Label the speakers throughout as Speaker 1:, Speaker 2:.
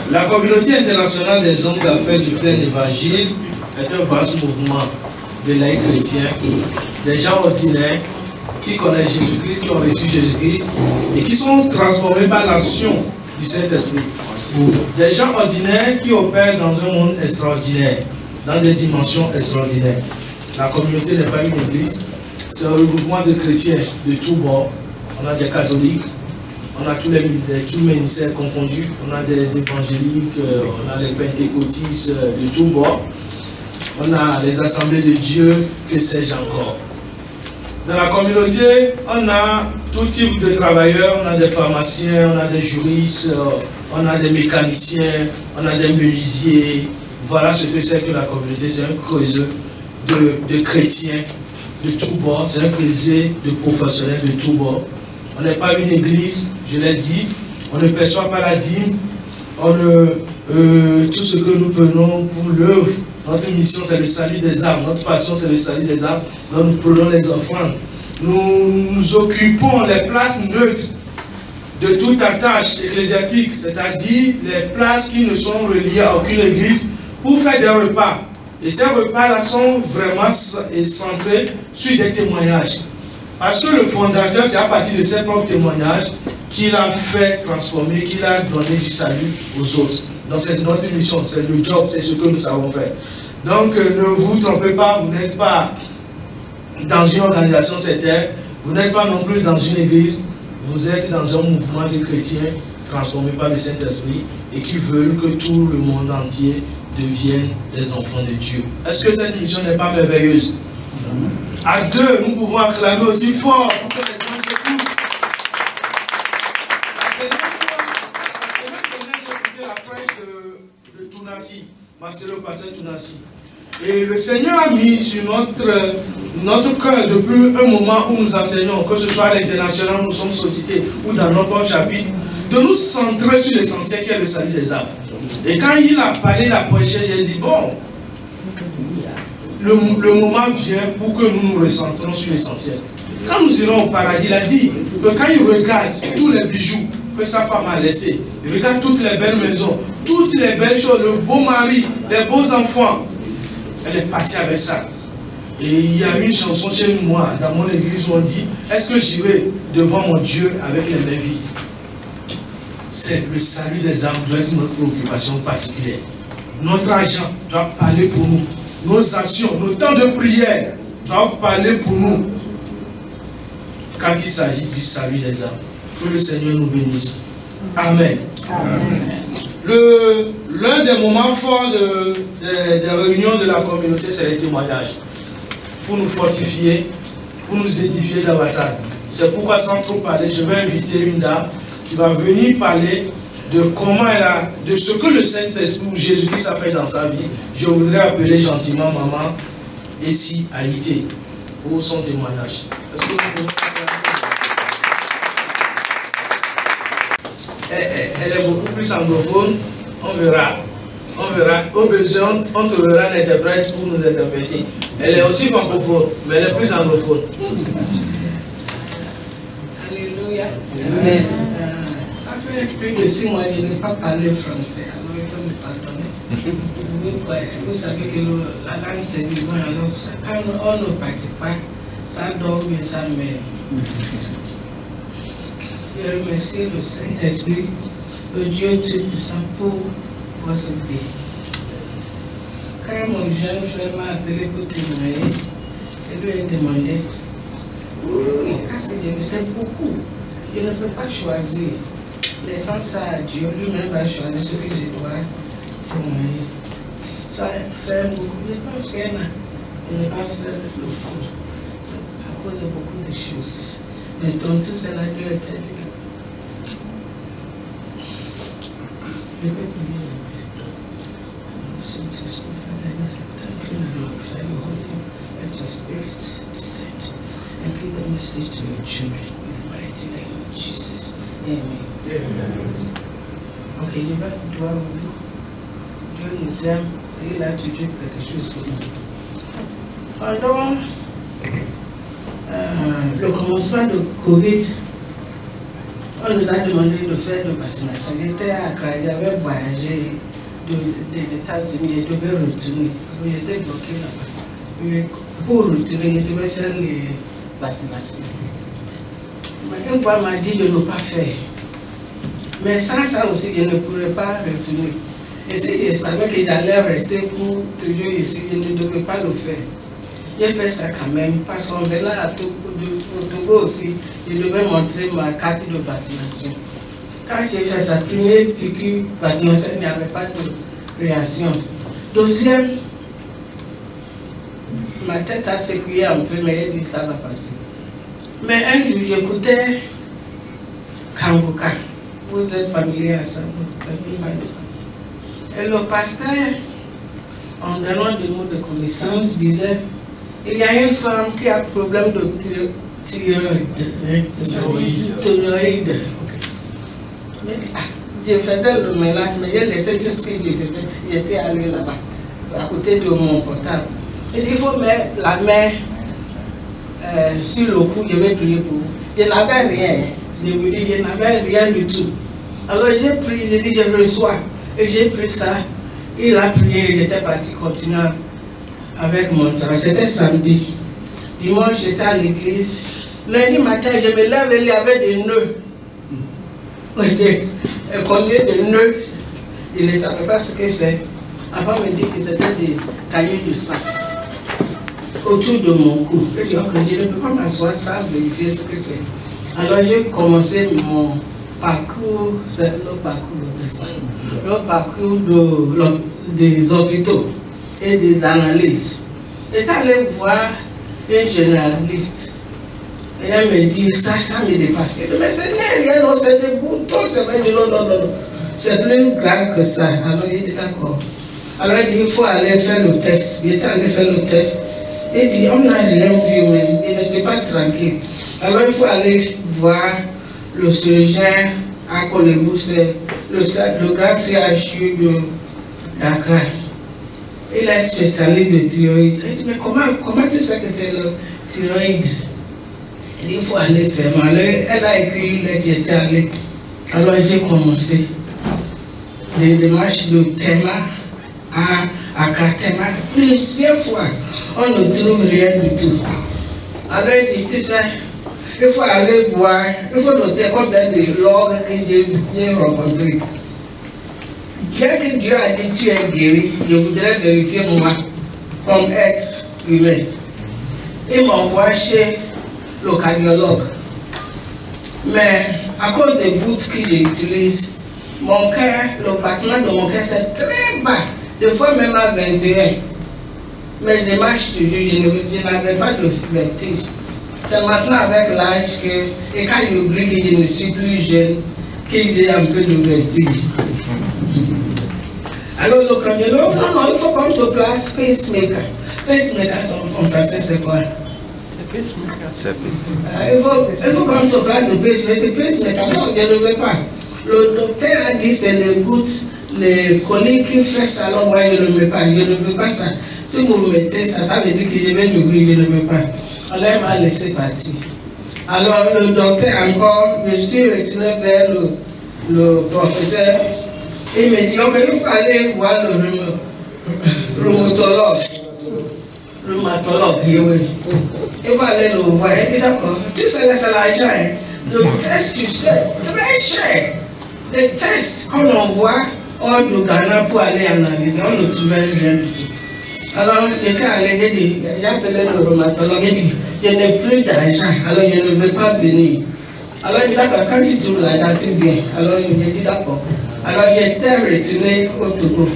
Speaker 1: La communauté internationale des hommes d'affaires du plein évangile est un vaste mouvement de laïcs chrétiens, des gens ordinaires qui connaissent Jésus-Christ, qui ont reçu Jésus-Christ et qui sont transformés par l'action du Saint-Esprit. Des gens ordinaires qui opèrent dans un monde extraordinaire, dans des dimensions extraordinaires. La communauté n'est pas une église, c'est un regroupement de chrétiens de tous bords. On a des catholiques, on a tous les ministères confondus, on a des évangéliques, on a les pentecôtistes de tous bords, on a les assemblées de Dieu, que sais-je encore. Dans la communauté, on a tout type de travailleurs, on a des pharmaciens, on a des juristes, on a des mécaniciens, on a des menuisiers. Voilà ce que c'est que la communauté, c'est un creuseur de chrétiens de tous bords, c'est un creuseur de professionnels de tous bords. On n'est pas une église, je l'ai dit, on ne perçoit pas la dîme, tout ce que nous prenons pour l'œuvre, notre mission c'est le salut des âmes, notre passion c'est le salut des âmes, donc nous prenons les offrandes. Nous occupons les places neutres de toute attache ecclésiastique, c'est-à-dire les places qui ne sont reliées à aucune église pour faire des repas. Et ces repas-là sont vraiment centrés sur des témoignages. Parce que le fondateur, c'est à partir de ses propres témoignages qu'il a fait transformer, qu'il a donné du salut aux autres. Donc c'est notre mission, c'est le job, c'est ce que nous savons faire. Donc ne vous trompez pas, vous n'êtes pas dans une organisation sectaire, vous n'êtes pas non plus dans une église, vous êtes dans un mouvement de chrétiens transformés par le Saint-Esprit et qui veulent que tout le monde entier devienne des enfants de Dieu. Est-ce que cette mission n'est pas merveilleuse? À deux, nous pouvons acclamer aussi fort pour que les anges écoutent. La semaine dernière, j'ai écouté la prêche de Tounassi, Marcelo Pasteur Tounassi. Et le Seigneur a mis sur notre cœur depuis un moment où nous enseignons, que ce soit à l'international, nous sommes sollicités, ou dans notre chapitre, de nous centrer sur l'essentiel qui est le salut des âmes. Et quand il a parlé, il a prêché, il a dit, bon, le moment vient pour que nous nous recentrons sur l'essentiel. Quand nous irons au paradis, il a dit que quand il regarde tous les bijoux que sa femme a laissés, il regarde toutes les belles maisons, toutes les belles choses, le beau mari, les beaux enfants, elle est partie avec ça. Et il y a une chanson chez moi, dans mon église, où on dit, est-ce que j'irai devant mon Dieu avec les mains vides? C'est le salut des âmes doit être notre préoccupation particulière. Notre argent doit parler pour nous. Nos actions, nos temps de prière doivent parler pour nous. Quand il s'agit du salut des âmes. Que le Seigneur nous bénisse. Amen. L'un des moments forts des réunions de la communauté, c'est les témoignages. Pour nous fortifier, pour nous édifier davantage. C'est pourquoi, sans trop parler, je vais inviter une dame qui va venir parler de comment de ce que le Saint-Esprit ou Jésus-Christ a fait dans sa vie. Je voudrais appeler gentiment maman Essie Haïté pour son témoignage. Est-ce que vous pouvez... Elle est beaucoup plus anglophone, on verra. Au besoin, on trouvera l'interprète pour nous interpréter. Elle est aussi francophone, mais elle est plus anglophone.
Speaker 2: Alléluia. Amen. Ça fait plus de 6 mois que je n'ai pas parlé français, alors il faut me pardonner. Vous savez que la langue c'est vivant, alors quand on ne pratique pas, ça dort mais ça meurt. Je remercie le Saint-Esprit, le Dieu Tout-Puissant pour votre vie. Quand mon jeune frère m'a appelé pour témoigner, je lui ai demandé, oui, parce que je sais beaucoup, je ne peux pas choisir. Laissons ça à Dieu, lui-même va choisir ce que je dois témoigner. Ça fait beaucoup, je pense qu'il y en a, je n'ai pas fait le faux. C'est à cause de beaucoup de choses. Mais dans tout cela, Dieu était là. Je vais prier. Saint-Esprit, thank you, Lord, for your Holy Spirit. Let your Spirit descend and give the message to your children in the mighty name of Jesus. Amen. Ok, je vais doigt au bout. Dieu nous aime et il a toujours quelque chose pour nous. Pendant le commencement de Covid, On nous a demandé de faire de vaccination. J'étais à Accra, j'avais voyagé des États-Unis, je devais retourner. J'étais bloqué là-bas. Pour retourner, je devais faire les vaccinations. Mais une fois, on m'a dit de ne pas faire. Mais sans ça aussi, je ne pourrais pas retourner. Et si je savais que j'allais rester pour toujours ici, je ne devais pas le faire. J'ai fait ça quand même, parce qu'en venant au Togo aussi, je devais montrer ma carte de vaccination. Quand j'ai fait sa première piqûre vaccination, il n'y avait pas de réaction. Deuxième, ma tête a secoué un peu, mais j'ai dit ça va passer. Mais un jour, j'écoutais Kangoka. Vous êtes familier à ça. Et le pasteur, en donnant des mots de connaissance, disait il y a une femme qui a un problème de thyroïde. Je faisais le ménage, mais j'ai laissé tout ce que je faisais. J'étais allé là-bas, à côté de mon portable. Il faut mettre la main sur le cou, je vais prier pour vous. Je n'avais rien. Je vous dis, je n'avais rien du tout. Alors j'ai prié, j'ai dit, je reçois. Et j'ai pris ça. Il a prié, j'étais parti continuer avec mon travail. C'était samedi. Dimanche, j'étais à l'église. Lundi matin, je me lève et il y avait des nœuds. Combien de nœuds? Je ne savais pas ce que c'est. Avant, on me dit que c'était des cailloux de sang autour de mon cou. Je dis, ok, je ne peux pas m'asseoir sans vérifier ce que c'est. Alors, j'ai commencé mon parcours, c'est le parcours des hôpitaux et des analyses. J'étais allé voir un généraliste. Et elle me dit, ça me dépasse. Mais ce n'est rien, c'est des boutons, c'est vrai, non. C'est plus grave que ça. Alors il dit, d'accord. Alors il dit, il faut aller faire le test. J'étais allé faire le test. Il dit, on n'a rien vu, mais je ne suis pas tranquille. Alors il faut aller voir le chirurgien à Kolebou, c'est le grand CHU de Dakar. Il est spécialiste de thyroïde. Il dit, mais comment tu sais que c'est le thyroïde? Il dit, il faut aller seulement. Elle a écrit une lettre, j'étais allé. Alors j'ai commencé les démarches de Tema à Accra Tema plusieurs fois. On ne trouve rien du tout. Alors il dit, tu sais, il faut aller voir, il faut noter combien de logs que j'ai rencontrés. Bien que Dieu a dit tu es guéri, je voudrais vérifier moi comme être humain. Il m'envoie chez le cardiologue. Mais à cause des gouttes que j'utilise, mon cœur, le battement de mon cœur c'est très bas, des fois même à 21. Mais je marche toujours, je n'avais pas de vertige. C'est maintenant avec l'âge que, et quand j'oublie que je ne suis plus jeune, que j'ai un peu de vertige. Alors le cardiologue, non, il faut qu'on te place pacemaker. Pacemaker en français c'est quoi? C'est pacemaker. Il faut qu'on te place de pacemaker. Pacemaker, non, je ne veux pas. Le docteur a dit c'est les gouttes, les coliques qui fait ça, alors moi je ne veux pas, je ne veux pas ça. Si vous mettez ça, ça veut dire que je vais m'ouvrir, je ne veux pas. Alors il m'a laissé partir. Alors le docteur encore, je suis retourné vers le professeur. Il me dit, ok, il faut aller voir le rhumatologue. Oui. Il faut aller le voir. Il dit, d'accord, tu sais, c'est l'argent. Le test, tu sais, très cher. Les tests qu'on envoie hors du Ghana pour aller analyser, on ne trouvait rien du tout. Alors, j'étais allé, j'ai appelé le rhumatologue, il dit, je n'ai plus d'argent, alors je ne veux pas venir. Alors, il dit, d'accord, quand tu trouves l'argent, tu viens. Alors, il me dit, d'accord. Alors, j'étais retourné au Togo.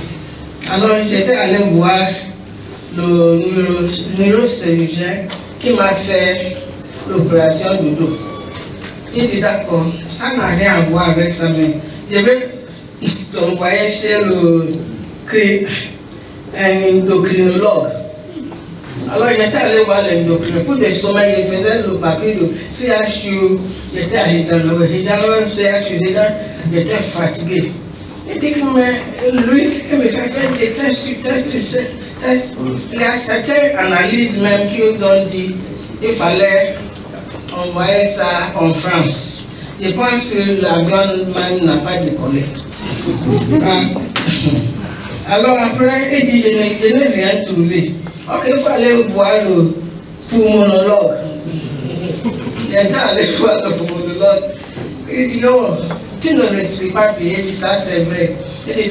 Speaker 2: Alors, j'étais allé voir le neurochirurgien qui m'a fait l'opération du dos. J'ai dit, d'accord, ça n'a rien à voir avec ça, mais je vais t'envoyer chez un endocrinologue. Alors j'étais allé voir l'endocrinologue. Pour des sommeils, je faisais le papier de CHU. J'étais à Hidjanova, CHU, j'étais fatigué. Il dit que lui, il me fait faire des tests, tu sais, tests. Il y a certaines analyses même qui ont dit qu'il fallait envoyer ça en France. Je pense que l'avion même n'a pas décollé. Alors après, il dit, je n'ai rien trouvé. Ok, il faut aller voir le pulmonologue. J'étais allé voir le pulmonologue. Il dit, oh, tu ne respires pas bien. Il dit, ça c'est vrai. Il dit,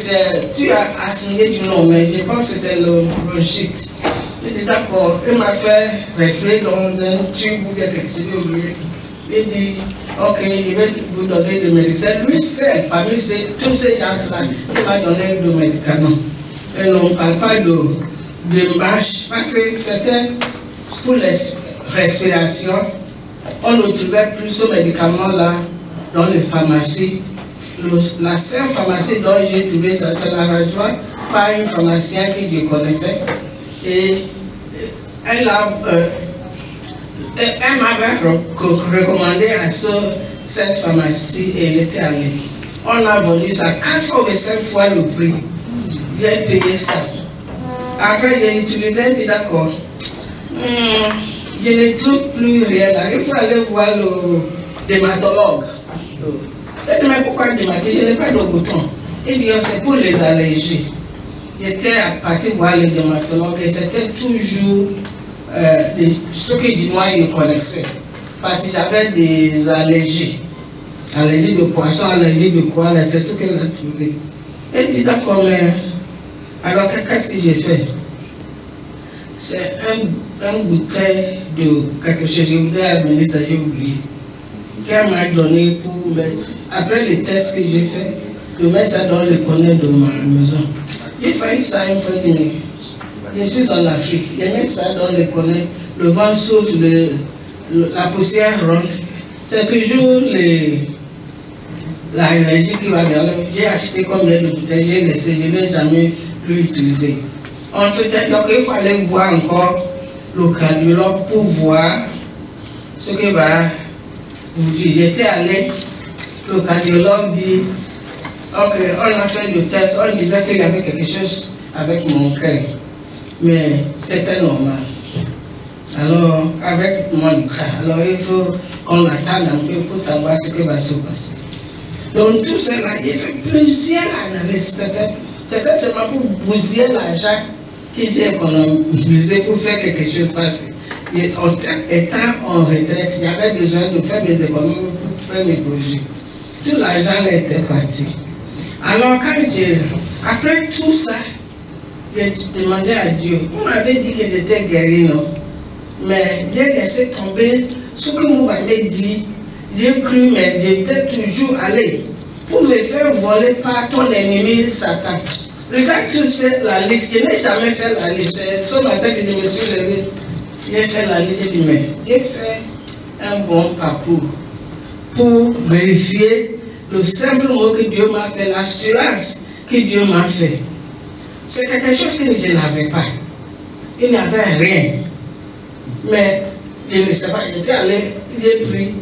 Speaker 2: tu as assigné du nom, mais je pense que c'est le bronchite. Il dit, d'accord. Il m'a fait respirer dans un tube ou quelque chose. Il dit, ok, je vais vous donner des médicaments. Lui seul, parmi tous ces gens-là, il m'a donné des médicaments. Et on ne parle pas de marche, parce que c'était pour les respirations. On ne trouvait plus ce médicament-là dans les pharmacies. La seule pharmacie dont j'ai trouvé ça, c'est la Rajoie, par une pharmacienne que je connaissais. Et elle m'avait recommandé à cette pharmacie et j'étais allé. On a vendu ça 4 ou 5 fois le prix. J'ai payé ça. Après, j'ai utilisé, j'ai dit d'accord. Je ne trouve plus rien là. Il faut aller voir le dermatologue. Je ne sais pourquoi dermatologue, je n'ai pas de bouton. Il dit c'est pour les allergies. J'étais parti voir le dermatologue et c'était toujours ce que moi je connaissais. Parce que j'avais des allergies. Allergies de poisson, allergies de quoi, c'est ce qu'elle a trouvé. Elle dit d'accord, mais alors qu'est-ce que j'ai fait? C'est un bouteille de quelque chose, je voudrais amener ça, j'ai oublié. Qu'elle m'a donné pour mettre. Après les tests que j'ai fait, de mettre ça dans le conteneur de ma maison. J'ai fait ça une fois demi. Je suis en Afrique, j'ai mis ça dans le conteneur, le vent souffle, la poussière rentre. C'est toujours l'allergie qui va bien. J'ai acheté combien de bouteilles, j'ai laissé, je n'ai jamais plus utilisé. Entre-temps, donc il faut aller voir encore le cardiologue pour voir ce que va vous dire. J'étais allé, le cardiologue dit, ok, on a fait le test, on disait qu'il y avait quelque chose avec mon cœur, mais c'était normal. Alors, avec mon cas, alors il faut qu'on attende un peu pour savoir ce qui va se passer. Donc tout cela, il fait plusieurs analyses. C'était seulement pour bousiller l'argent que j'ai économisé pour faire quelque chose parce que, étant en retraite, j'avais besoin de faire des économies pour faire mes projets. Tout l'argent était parti. Alors, après tout ça, j'ai demandé à Dieu. On m'avait dit que j'étais guéri, non? Mais j'ai laissé tomber ce que vous m'avez dit. J'ai cru, mais j'étais toujours allé pour me faire voler par ton ennemi Satan. Regarde, tu sais la liste. Je n'ai jamais fait la liste. Ce matin que je me suis levé, j'ai fait la liste. J'ai dit, mais j'ai fait un bon parcours pour vérifier le simple mot que Dieu m'a fait, l'assurance que Dieu m'a fait. C'est quelque chose que je n'avais pas. Il n'y avait rien. Mais je ne sais pas, j'étais allé, j'ai pris.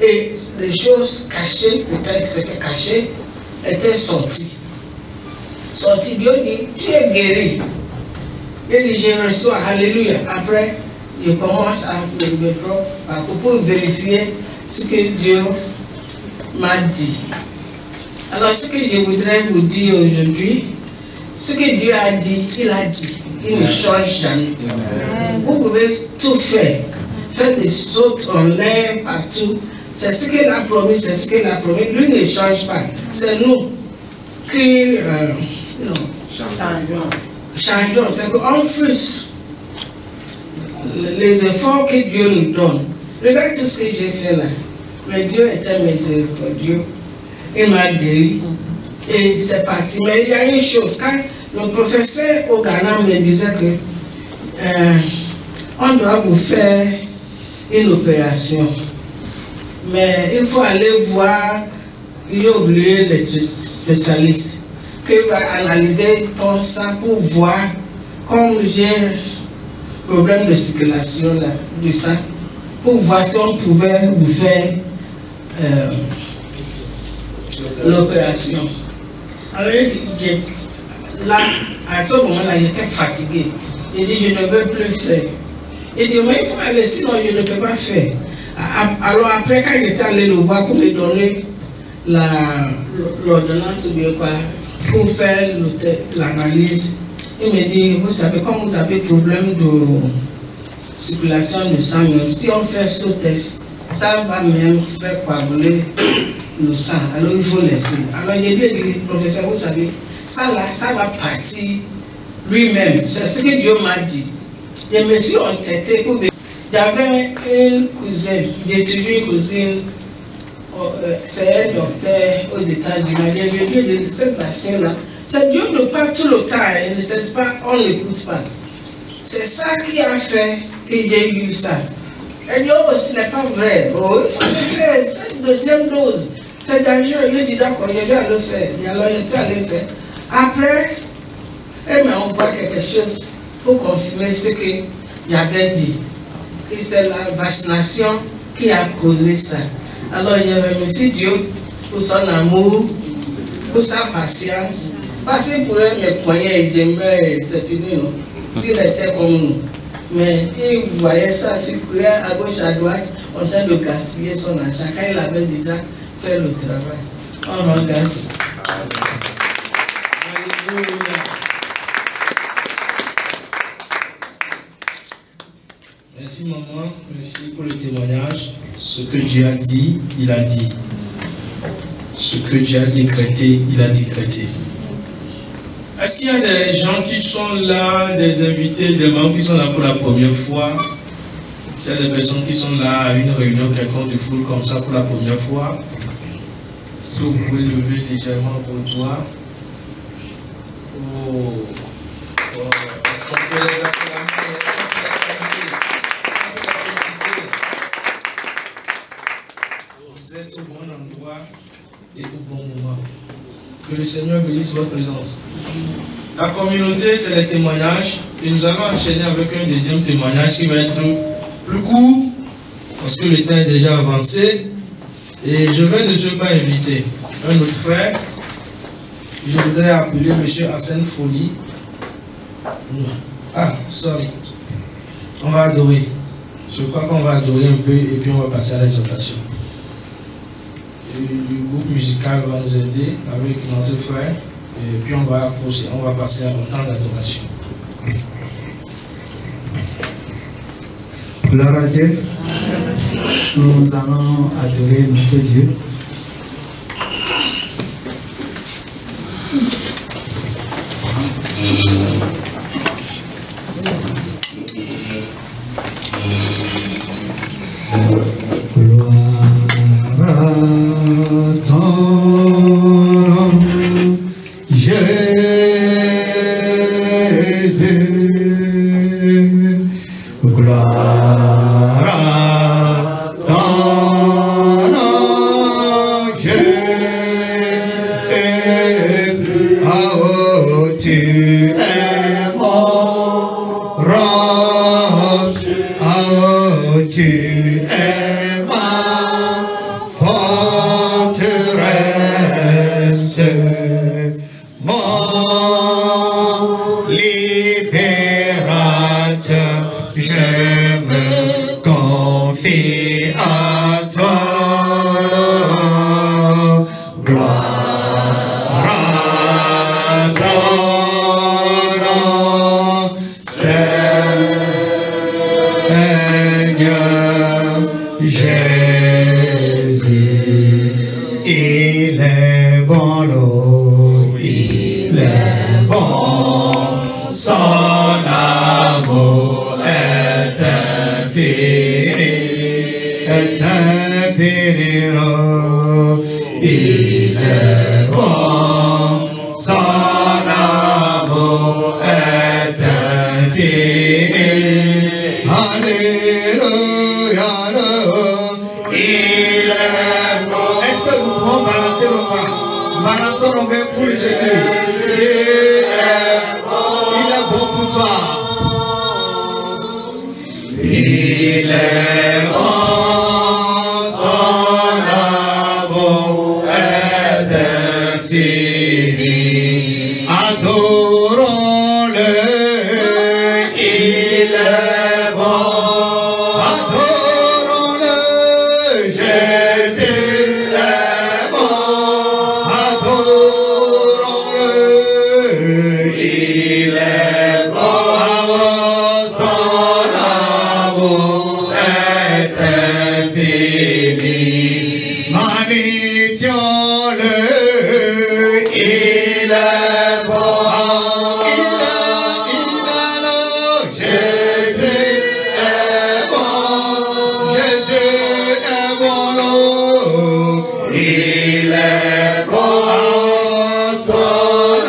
Speaker 2: Et les choses cachées, peut-être c'était caché, étaient sorties. Sorties, Dieu dit, tu es guéri. Il dit, je reçois, alléluia. Après, je commence à me prendre pour vérifier ce que Dieu m'a dit. Alors, ce que je voudrais vous dire aujourd'hui, ce que Dieu a dit, il a dit. Il ne change jamais. Vous pouvez tout faire. Faire des sautes en l'air partout. C'est ce qu'il a promis, c'est ce qu'il a promis. Lui ne change pas. C'est nous qui changeons. C'est qu'on frustre les efforts que Dieu nous donne. Regarde tout ce que j'ai fait là. Mais Dieu était miséricordieux. Il m'a guéri. Et c'est parti. Mais il y a une chose. Quand le professeur au Ghana me disait que on doit vous faire une opération. Mais il faut aller voir, j'ai oublié les spécialistes, qui va analyser ton sang pour voir, comme j'ai problème de circulation là, du sang, pour voir si on pouvait vous faire l'opération. Alors, là, à ce moment-là, j'étais fatigué. Il dit, je ne veux plus faire. Il dit, mais il faut aller, sinon je ne peux pas faire. Alors après, quand j'étais allé le voir pour me donner l'ordonnance ou bien quoi, pour faire l'analyse, il me dit, vous savez, comme vous avez problème de circulation de sang, même si on fait ce test, ça va même faire coaguler le sang. Alors il faut laisser. Alors j'ai lui dit, professeur, vous savez, ça là, ça va partir lui-même. C'est ce que Dieu m'a dit. Je me suis entêté pour... J'avais une cousine, j'ai toujours une cousine, c'est un docteur aux États-Unis. Je lui ai dit, cette patient-là, c'est Dieu ne parle tout le temps, on n'écoute pas. C'est ça qui a fait que j'ai eu ça. Elle dit, oh, ce n'est pas vrai. Oh, il faut le faire, faites deuxième dose. C'est dangereux. Il dit, d'accord, je vais le faire. Et alors, il était allé faire. Après, elle m'a envoyé quelque chose pour confirmer ce que j'avais dit. Et c'est la vaccination qui a causé ça. Alors, je remercie Dieu pour son amour, pour sa patience. Parce que pour elle, mes poignets, j'aimerais, c'est fini, non? S'il était comme nous. Mais il voyait ça figurer à gauche, à droite, en train de gaspiller son argent, quand il avait déjà fait le travail. On rend grâce.
Speaker 1: Merci maman, merci pour le témoignage. Ce que Dieu a dit, il a dit. Ce que Dieu a décrété, il a décrété. Est-ce qu'il y a des gens qui sont là, des invités, des membres qui sont là pour la première fois? C'est des personnes qui sont là à une réunion quelconque de foule comme ça pour la première fois. Si vous pouvez lever légèrement vos doigts. Oh. Est-ce qu'on peut les acclamer? Est-ce qu'on peut les saluer? Est-ce qu'on peut les féliciter? Vous êtes au bon endroit et au bon moment. Que le Seigneur bénisse votre présence. La communauté, c'est les témoignages. Et nous allons enchaîner avec un deuxième témoignage qui va être plus court, parce que le temps est déjà avancé. Et je vais de ce pas inviter un autre frère. Je voudrais appeler M. Hassan Folie. Ah, sorry. On va adorer. Je crois qu'on va adorer un peu et puis on va passer à l'exhortation. Le groupe musical va nous aider avec notre frère et puis on va passer à un temps d'adoration.
Speaker 3: Gloire à Dieu. Nous allons adorer notre Dieu.
Speaker 4: il est bon, son amour est infini. Magnifions-le, il est bon, Jésus est bon, il est bon, son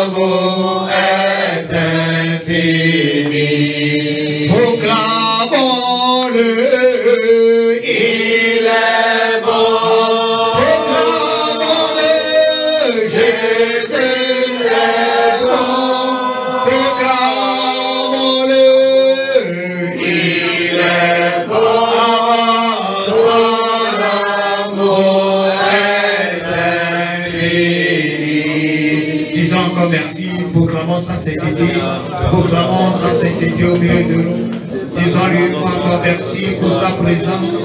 Speaker 4: amour est infini. Proclamons-le, il est bon, proclamons-le, Jésus est bon, proclamons-le, il est bon, son amour est infini. Disons encore merci, proclamons sa sainteté, proclamons sa sainteté au milieu de nous. Disons-lui une fois encore merci pour sa présence.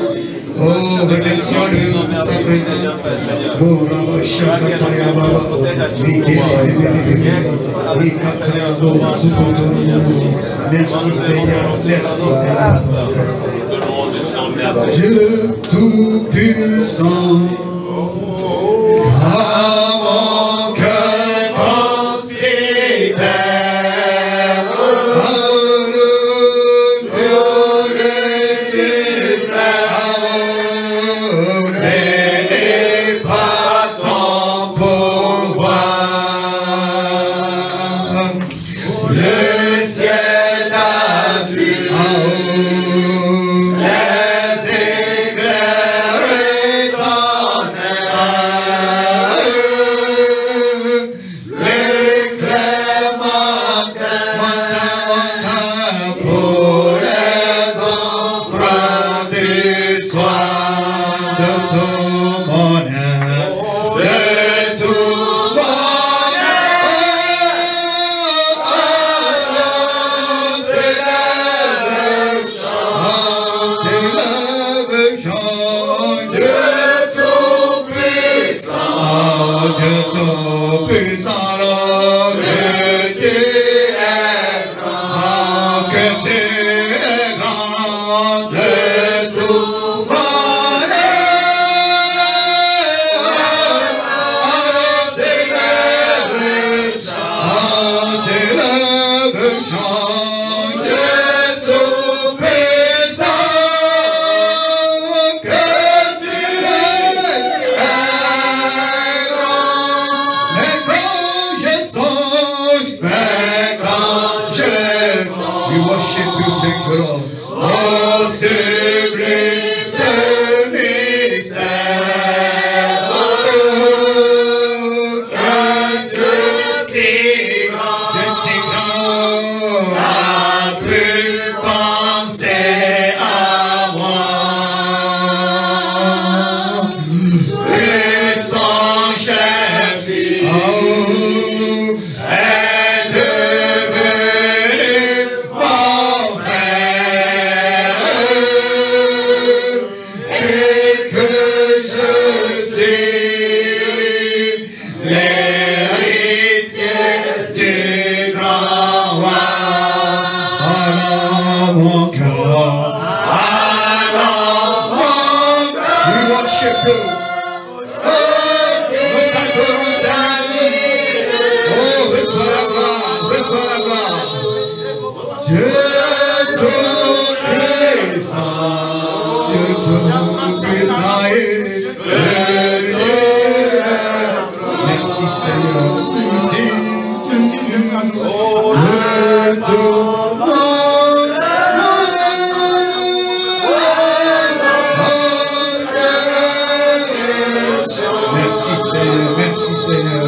Speaker 4: Oh, remercions-le pour sa présence. Oh, merci Seigneur, merci Seigneur. Dieu tout-puissant, car mon cœur considère le ciel d'azur, les éclairs éternels, l'éclair matin pour les emprunts du soir de tout bonheur, de tout Dieu tout-puissant, que tu es grand, que tu es grand, de tout bonheur. S'élève chant, Dieu tout-puissant, que tu es we worship you, thank you, Lord. Oh, sublime de mystère, oh, qu'un Dieu si grand, a pu penser à moi. Que son cher fils est devenu mon frère, et que je suis l'héritier du grand roi. Alors mon cœur, we worship you. Nous t'adorons, Seigneur. Oh, reçois la gloire, reçois la gloire. Dieu tout-puissant, Dieu tout-puissant et merci Seigneur, merci. Merci Seigneur, merci Seigneur.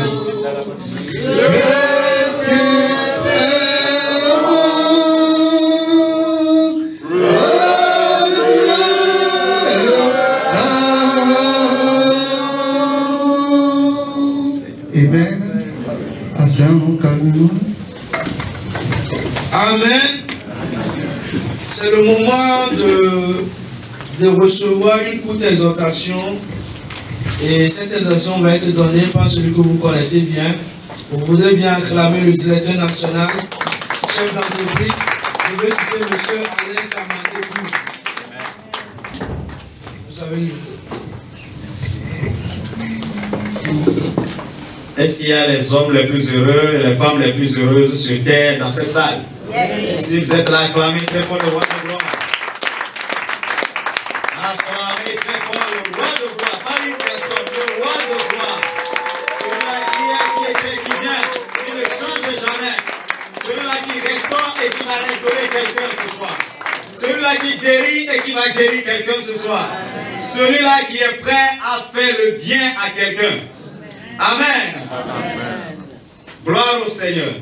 Speaker 4: Amen.
Speaker 1: Amen. C'est le moment de recevoir une courte exhortation. Et cette exhortation va être donnée par celui que vous connaissez bien, Vous voudrez bien acclamer le directeur national, chef d'entreprise. Je veux citer M. Alain Kamandé. Vous savez le micro.
Speaker 5: Merci. Est-ce qu'il y a les hommes les plus heureux et les femmes les plus heureuses sur terre dans cette salle? Yes. Si vous êtes là, acclamez très fort le roi de gloire. Acclamez très fort le roi de gloire. Pas une personne, le roi de gloire. Celui-là qui était, qui vient, qui ne change jamais. Celui-là qui restaure et qui va restaurer quelqu'un ce soir. Celui-là qui guérit et qui va guérir quelqu'un ce soir. Celui-là qui est prêt à faire le bien à quelqu'un. Amen. Amen. Gloire au Seigneur.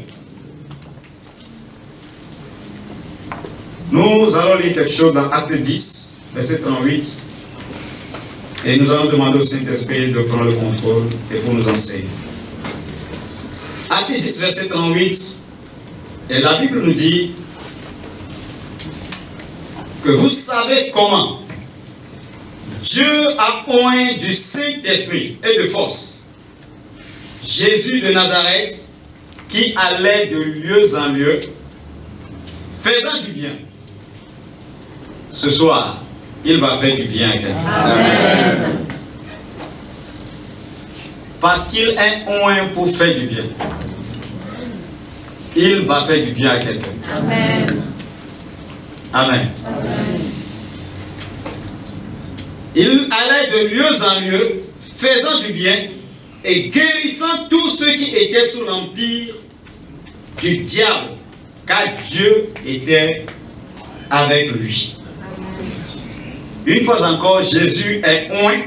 Speaker 5: Nous allons lire quelque chose dans Acte 10, verset 38. Et nous allons demander au Saint-Esprit de prendre le contrôle et pour nous enseigner. Acte 10, verset 38. Et la Bible nous dit que vous savez comment Dieu a oint du Saint-Esprit et de force Jésus de Nazareth, qui allait de lieu en lieu, faisant du bien. Ce soir, il va faire du bien à quelqu'un. Parce qu'il est oint pour faire du bien. Il va faire du bien à quelqu'un. Amen. Amen. Il allait de lieu en lieu, faisant du bien et guérissant tous ceux qui étaient sous l'empire du diable, car Dieu était avec lui. Une fois encore, Jésus est oint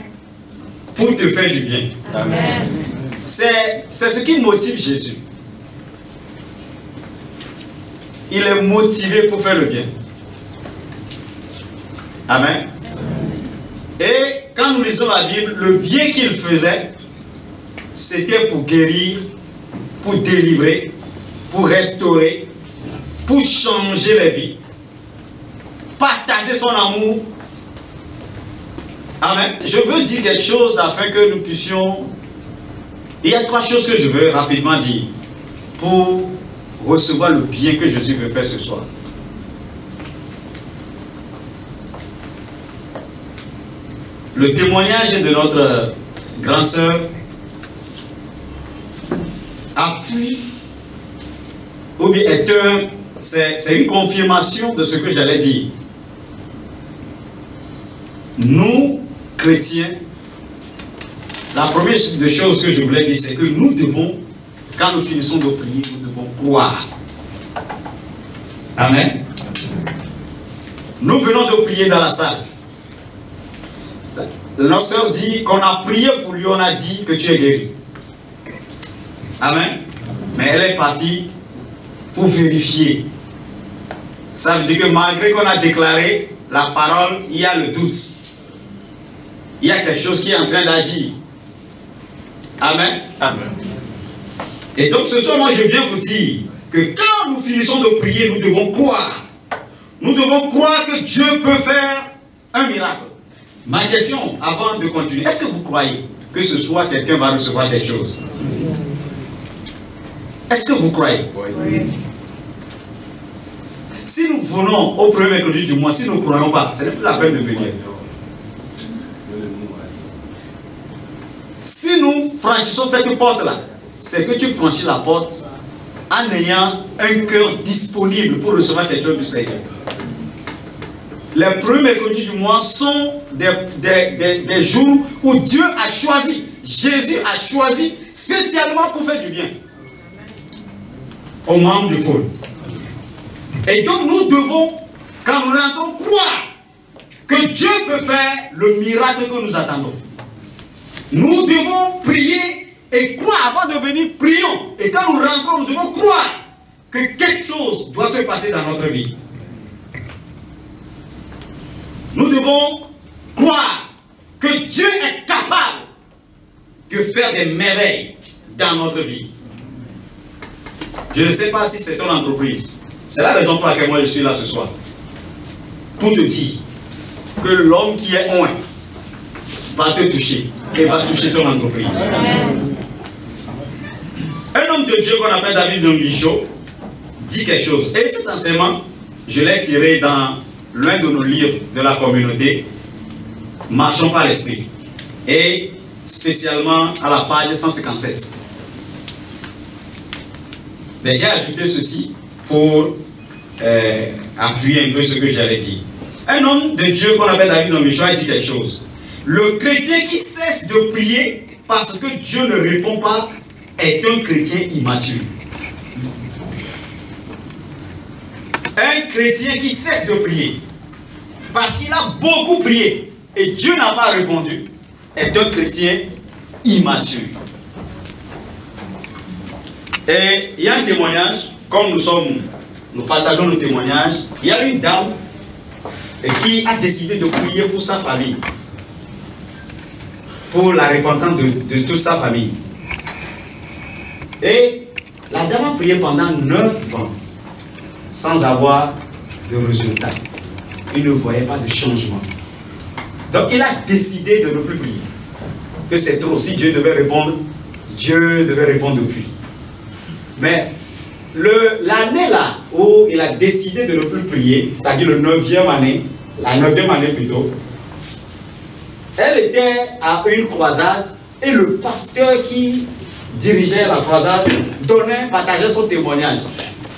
Speaker 5: pour te faire du bien. Amen. C'est ce qui motive Jésus. Il est motivé pour faire le bien. Amen. Et quand nous lisons la Bible, le bien qu'il faisait, c'était pour guérir, pour délivrer, pour restaurer, pour changer les vies, partager son amour. Amen. Je veux dire quelque chose afin que nous puissions... Il y a trois choses que je veux rapidement dire pour recevoir le bien que Jésus veut faire ce soir. Le témoignage de notre grande sœur appuie, ou bien c'est une confirmation de ce que j'allais dire. Nous, chrétiens, la première des choses que je voulais dire, c'est que nous devons, quand nous finissons de prier, nous devons croire. Amen. Nous venons de prier dans la salle. Notre soeur dit qu'on a prié pour lui, on a dit que tu es guéri. Amen. Mais elle est partie pour vérifier. Ça veut dire que malgré qu'on a déclaré la parole, il y a le doute. Il y a quelque chose qui est en train d'agir. Amen. Amen. Et donc ce soir, moi je viens vous dire que quand nous finissons de prier, nous devons croire. Nous devons croire que Dieu peut faire un miracle. Ma question, avant de continuer, est-ce que vous croyez que ce soir quelqu'un va recevoir quelque chose? Est-ce que vous croyez? Oui. Si nous venons au premier mercredi du mois, si nous ne croyons pas, ce n'est plus la peine de venir. Si nous franchissons cette porte-là, c'est que tu franchis la porte en ayant un cœur disponible pour recevoir quelque chose du Seigneur. Les premiers mercredis du mois sont des jours où Dieu a choisi, Jésus a choisi spécialement pour faire du bien aux membres du foule. Et donc nous devons, quand nous rentrons, croire que Dieu peut faire le miracle que nous attendons. Nous devons prier et croire. Avant de venir, prions. Et quand nous rentrons, nous devons croire que quelque chose doit se passer dans notre vie. Nous devons croire que Dieu est capable de faire des merveilles dans notre vie. Je ne sais pas si c'est ton entreprise. C'est la raison pour laquelle moi je suis là ce soir. Pour te dire que l'homme qui est oint va te toucher et va toucher ton entreprise. Un Un homme de Dieu qu'on appelle David Donguicho dit quelque chose. Et cet enseignement, je l'ai tiré dans l'un de nos livres de la communauté, Marchons par l'Esprit. Et spécialement à la page 157. Mais j'ai ajouté ceci pour appuyer un peu ce que j'allais dire. Un homme de Dieu qu'on appelle David Donguicho a dit quelque chose. Le chrétien qui cesse de prier parce que Dieu ne répond pas est un chrétien immature. Un chrétien qui cesse de prier parce qu'il a beaucoup prié et Dieu n'a pas répondu est un chrétien immature. Et il y a un témoignage, comme nous partageons nos témoignages, il y a une dame qui a décidé de prier pour sa famille, pour la repentance de toute sa famille. Et la dame a prié pendant 9 ans sans avoir de résultat. Il ne voyait pas de changement. Donc il a décidé de ne plus prier. Que c'est trop. Si Dieu devait répondre, Dieu devait répondre depuis. Mais l'année là où il a décidé de ne plus prier, c'est-à-dire la 9e année plutôt, elle était à une croisade et le pasteur qui dirigeait la croisade partageait son témoignage.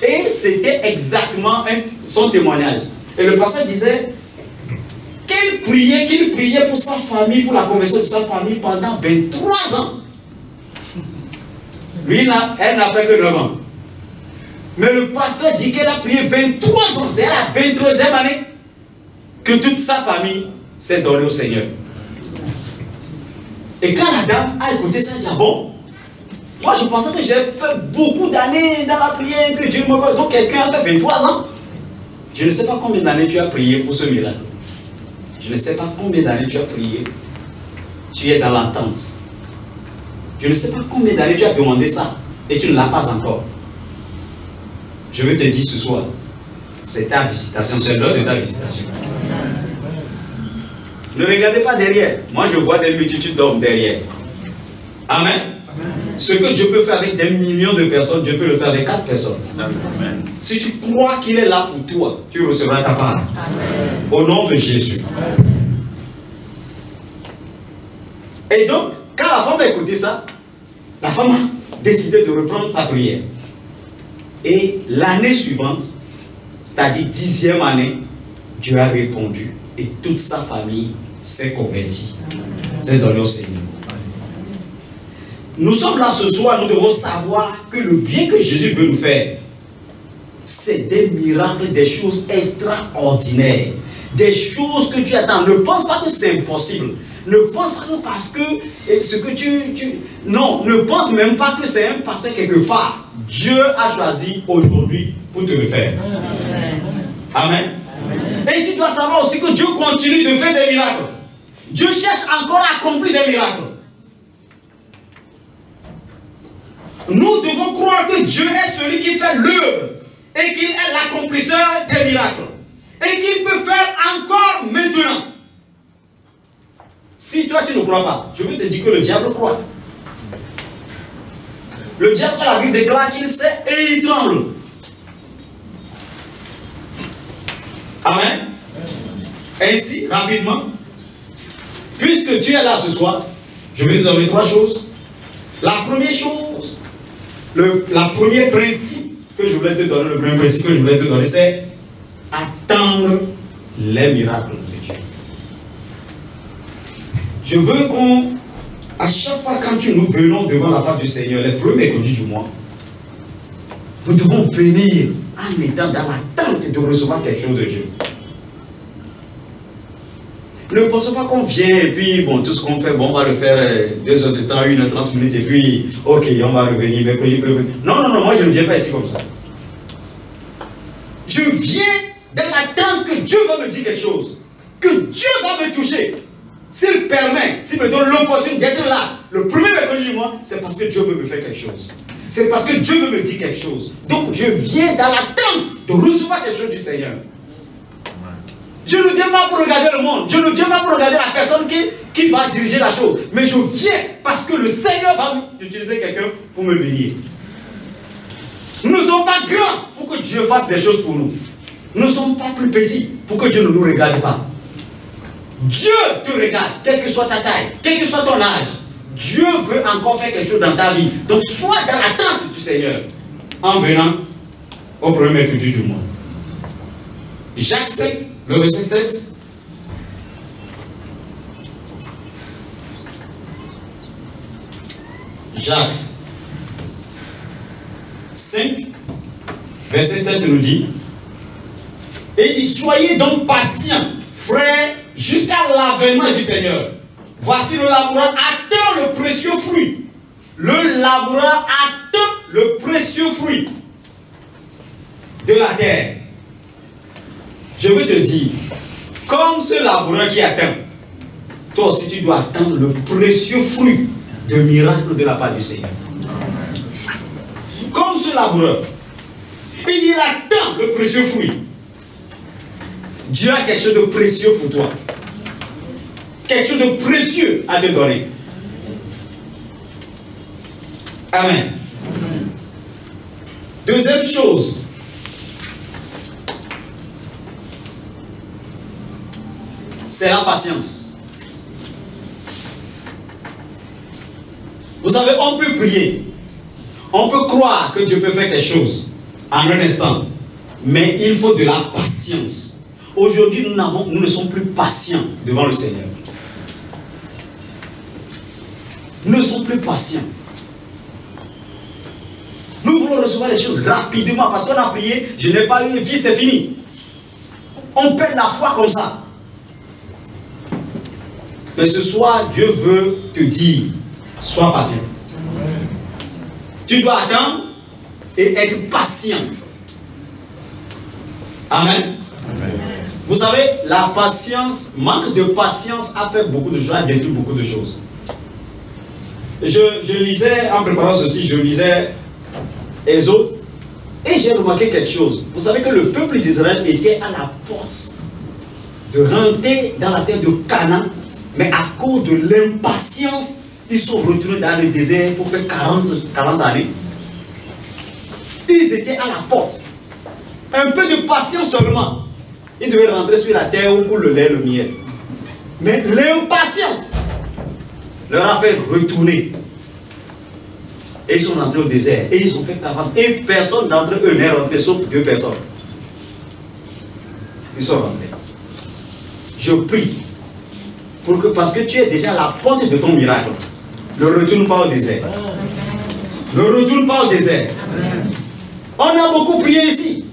Speaker 5: Et c'était exactement son témoignage. Et le pasteur disait qu'il priait pour sa famille, pour la conversion de sa famille pendant 23 ans. Lui, elle n'a fait que 9 ans. Mais le pasteur dit qu'elle a prié 23 ans. C'est à la 23e année que toute sa famille s'est donnée au Seigneur. Et quand la dame a écouté ça, elle dit, ah bon, moi je pensais que j'ai fait beaucoup d'années dans la prière, que Dieu me parle. Donc quelqu'un a fait 23 ans. Je ne sais pas combien d'années tu as prié pour ce miracle. Je ne sais pas combien d'années tu as prié. Tu es dans l'attente. Je ne sais pas combien d'années tu as demandé ça et tu ne l'as pas encore. Je veux te dire ce soir, c'est ta visitation, c'est l'heure de ta visitation. Ne regardez pas derrière. Moi, je vois des multitudes d'hommes derrière. Amen. Ce que Dieu peut faire avec des millions de personnes, Dieu peut le faire avec 4 personnes. Amen. Si tu crois qu'il est là pour toi, tu recevras ta part. Amen. Au nom de Jésus. Amen. Et donc, quand la femme a écouté ça, la femme a décidé de reprendre sa prière. Et l'année suivante, c'est-à-dire 10e année, Dieu a répondu et toute sa famille s'est convertie. C'est donné au Seigneur. Nous sommes là ce soir, nous devons savoir que le bien que Jésus veut nous faire, c'est des miracles, des choses extraordinaires, des choses que tu attends. Ne pense pas que c'est impossible. Ne pense pas que parce que ce que non, ne pense même pas que c'est un pasteur quelque part. Dieu a choisi aujourd'hui pour te le faire. Amen. Amen. Et tu dois savoir aussi que Dieu continue de faire des miracles. Dieu cherche encore à accomplir des miracles. Nous devons croire que Dieu est celui qui fait l'œuvre et qu'il est l'accomplisseur des miracles. Et qu'il peut faire encore maintenant. Si toi tu ne crois pas, je veux te dire que le diable croit. Le diable, la Bible déclare qu'il sait et il tremble. Amen. Ainsi, rapidement, puisque tu es là ce soir, je vais te donner 3 choses. La première chose, le premier principe que je voulais te donner, le premier principe que je voulais te donner, c'est attendre les miracles de Dieu. Je veux qu'on, à chaque fois quand nous venons devant la face du Seigneur, les premiers mercredis du mois, nous devons venir en étant dans l'attente de recevoir quelque chose de Dieu. Ne pensons pas qu'on vient et puis, bon, tout ce qu'on fait, bon, on va le faire 2 heures de temps, 1h30 minutes et puis, ok, on va revenir, mercredi. Non, non, non, moi je ne viens pas ici comme ça. Je viens dans l'attente que Dieu va me dire quelque chose, que Dieu va me toucher. S'il permet, s'il me donne l'opportunité d'être là, le premier mercredi du mois, c'est parce que Dieu veut me faire quelque chose. C'est parce que Dieu veut me dire quelque chose. Donc je viens dans l'attente de recevoir quelque chose du Seigneur. Je ne viens pas pour regarder le monde. Je ne viens pas pour regarder la personne qui va diriger la chose. Mais je viens parce que le Seigneur va utiliser quelqu'un pour me bénir. que Dieu fasse des choses pour nous, nous ne sommes pas plus petits pour que Dieu ne nous regarde pas. Dieu te regarde, quelle que soit ta taille, quel que soit ton âge. Dieu veut encore faire quelque chose dans ta vie. Donc sois dans l'attente du Seigneur en venant au premier mercredi du mois. Jacques 5, le verset 7. Jacques 5, verset 7 nous dit, et il dit, soyez donc patients, frères, jusqu'à l'avènement du Seigneur. Voici le laboureur attend le précieux fruit. Le laboureur attend le précieux fruit de la terre. Je veux te dire, comme ce laboureur qui attend, toi aussi tu dois attendre le précieux fruit de miracle de la part du Seigneur. Comme ce laboureur, il attend le précieux fruit. Dieu a quelque chose de précieux pour toi. Quelque chose de précieux à te donner. Amen. Deuxième chose. C'est la patience. Vous savez, on peut prier. On peut croire que Dieu peut faire quelque chose en un instant. Mais il faut de la patience. Aujourd'hui, nous ne sommes plus patients devant le Seigneur. Nous ne sommes plus patients. Nous voulons recevoir les choses rapidement parce qu'on a prié, je n'ai pas eu, et puis c'est fini. On perd la foi comme ça. Mais ce soir, Dieu veut te dire, sois patient. Tu dois attendre et être patient. Amen. Vous savez, la patience, manque de patience a fait beaucoup de choses, a détruit beaucoup de choses. Je lisais, en préparant ceci, je lisais Exode et j'ai remarqué quelque chose. Vous savez que le peuple d'Israël était à la porte de rentrer dans la terre de Canaan, mais à cause de l'impatience, ils sont retournés dans le désert pour faire 40 années. Ils étaient à la porte. Un peu de patience seulement. Ils devaient rentrer sur la terre pour le lait, le miel. Mais l'impatience leur a fait retourner. Et ils sont rentrés au désert. Et ils ont fait 40. Et personne d'entre eux n'est rentré, sauf 2 personnes. Ils sont rentrés. Je prie pour que, parce que tu es déjà à la porte de ton miracle, ne retourne pas au désert. Ne retourne pas au désert. On a beaucoup prié ici.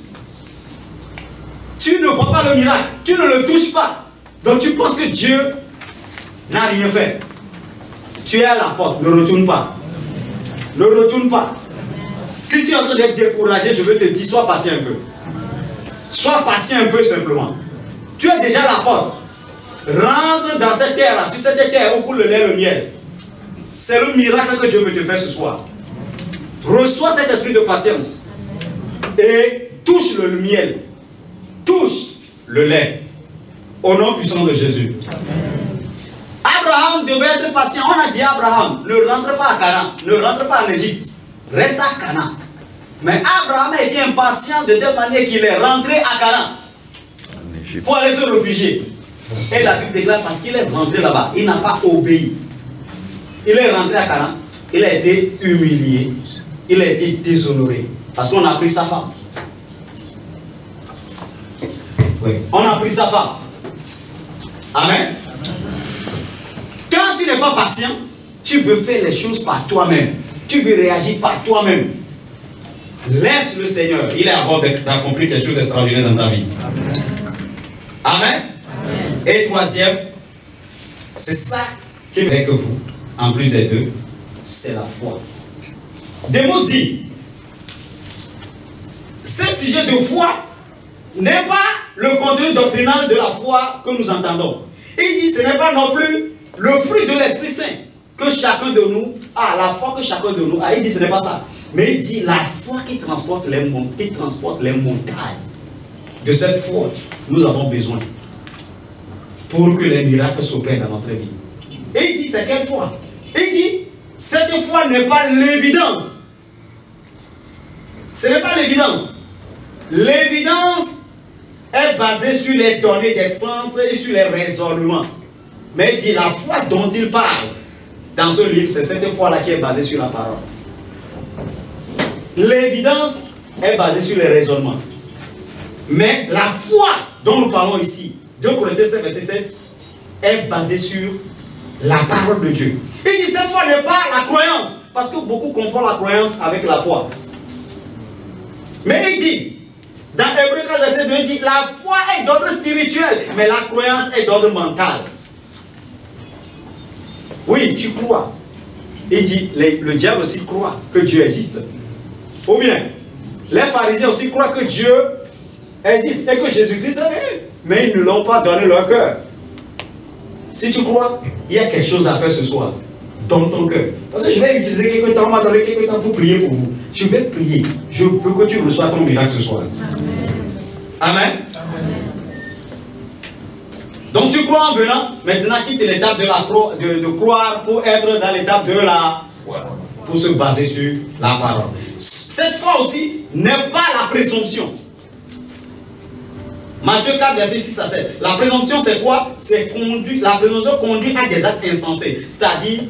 Speaker 5: Tu ne vois pas le miracle. Tu ne le touches pas. Donc tu penses que Dieu n'a rien fait. Tu es à la porte. Ne retourne pas. Ne retourne pas. Si tu es en train d'être découragé, je veux te dire, sois patient un peu. Sois patient un peu simplement. Tu es déjà à la porte. Rentre dans cette terre-là, sur cette terre où coule le lait, le miel. C'est le miracle que Dieu veut te faire ce soir. Reçois cet esprit de patience. Et touche le miel. Touche le lait. Au nom puissant de Jésus. Abraham devait être patient. On a dit à Abraham, ne rentre pas à Canaan. Ne rentre pas en Égypte. Reste à Canaan. Mais Abraham a été impatient de telle manière qu'il est rentré à Canaan. Pour aller se réfugier. Et la Bible déclare parce qu'il est rentré là-bas. Il n'a pas obéi. Il est rentré à Canaan. Il a été humilié. Il a été déshonoré. Parce qu'on a pris sa femme. Oui. On a pris sa femme. Amen. Quand tu n'es pas patient, tu veux faire les choses par toi-même. Tu veux réagir par toi-même. Laisse le Seigneur. Il est à bord d'accomplir quelque chose d'extraordinaire dans ta vie. Amen. Amen. Et troisième, c'est ça qui est avec vous, en plus des deux, c'est la foi. Démos dit, ce sujet de foi n'est pas le contenu doctrinal de la foi que nous entendons. Il dit, ce n'est pas non plus le fruit de l'Esprit Saint que chacun de nous a, la foi que chacun de nous a. Il dit, ce n'est pas ça. Mais il dit, la foi qui transporte les montagnes. De cette foi, nous avons besoin pour que les miracles s'opèrent dans notre vie. Et il dit, c'est quelle foi? Il dit, cette foi n'est pas l'évidence. Ce n'est pas l'évidence. l'évidence est basée sur les données des sens et sur les raisonnements. Mais il dit la foi dont il parle dans ce livre, c'est cette foi-là qui est basée sur la parole. L'évidence est basée sur les raisonnements. Mais la foi dont nous parlons ici, 2 Corinthiens 7, verset 7, est basée sur la parole de Dieu. Il dit cette foi n'est pas la croyance, parce que beaucoup confondent la croyance avec la foi. Mais il dit, dans Hébreux 4, verset 2, il dit la foi est d'ordre spirituel, mais la croyance est d'ordre mental. Oui, tu crois. Il dit, le diable aussi croit que Dieu existe. Ou bien, les pharisiens aussi croient que Dieu existe et que Jésus-Christ est venu. Mais ils ne l'ont pas donné leur cœur. Si tu crois, il y a quelque chose à faire ce soir. Dans ton cœur. Parce que je vais utiliser quelques temps, on m'a donné quelques temps pour prier pour vous. Je vais prier. Je veux que tu reçoives ton miracle ce soir. Amen. Donc tu crois en venant, maintenant quitte l'étape de croire pour être dans l'étape de la foi, pour se baser sur la parole. Cette foi aussi n'est pas la présomption. Matthieu 4, verset 6 à 7. La présomption c'est quoi? La présomption conduit à des actes insensés. C'est-à-dire,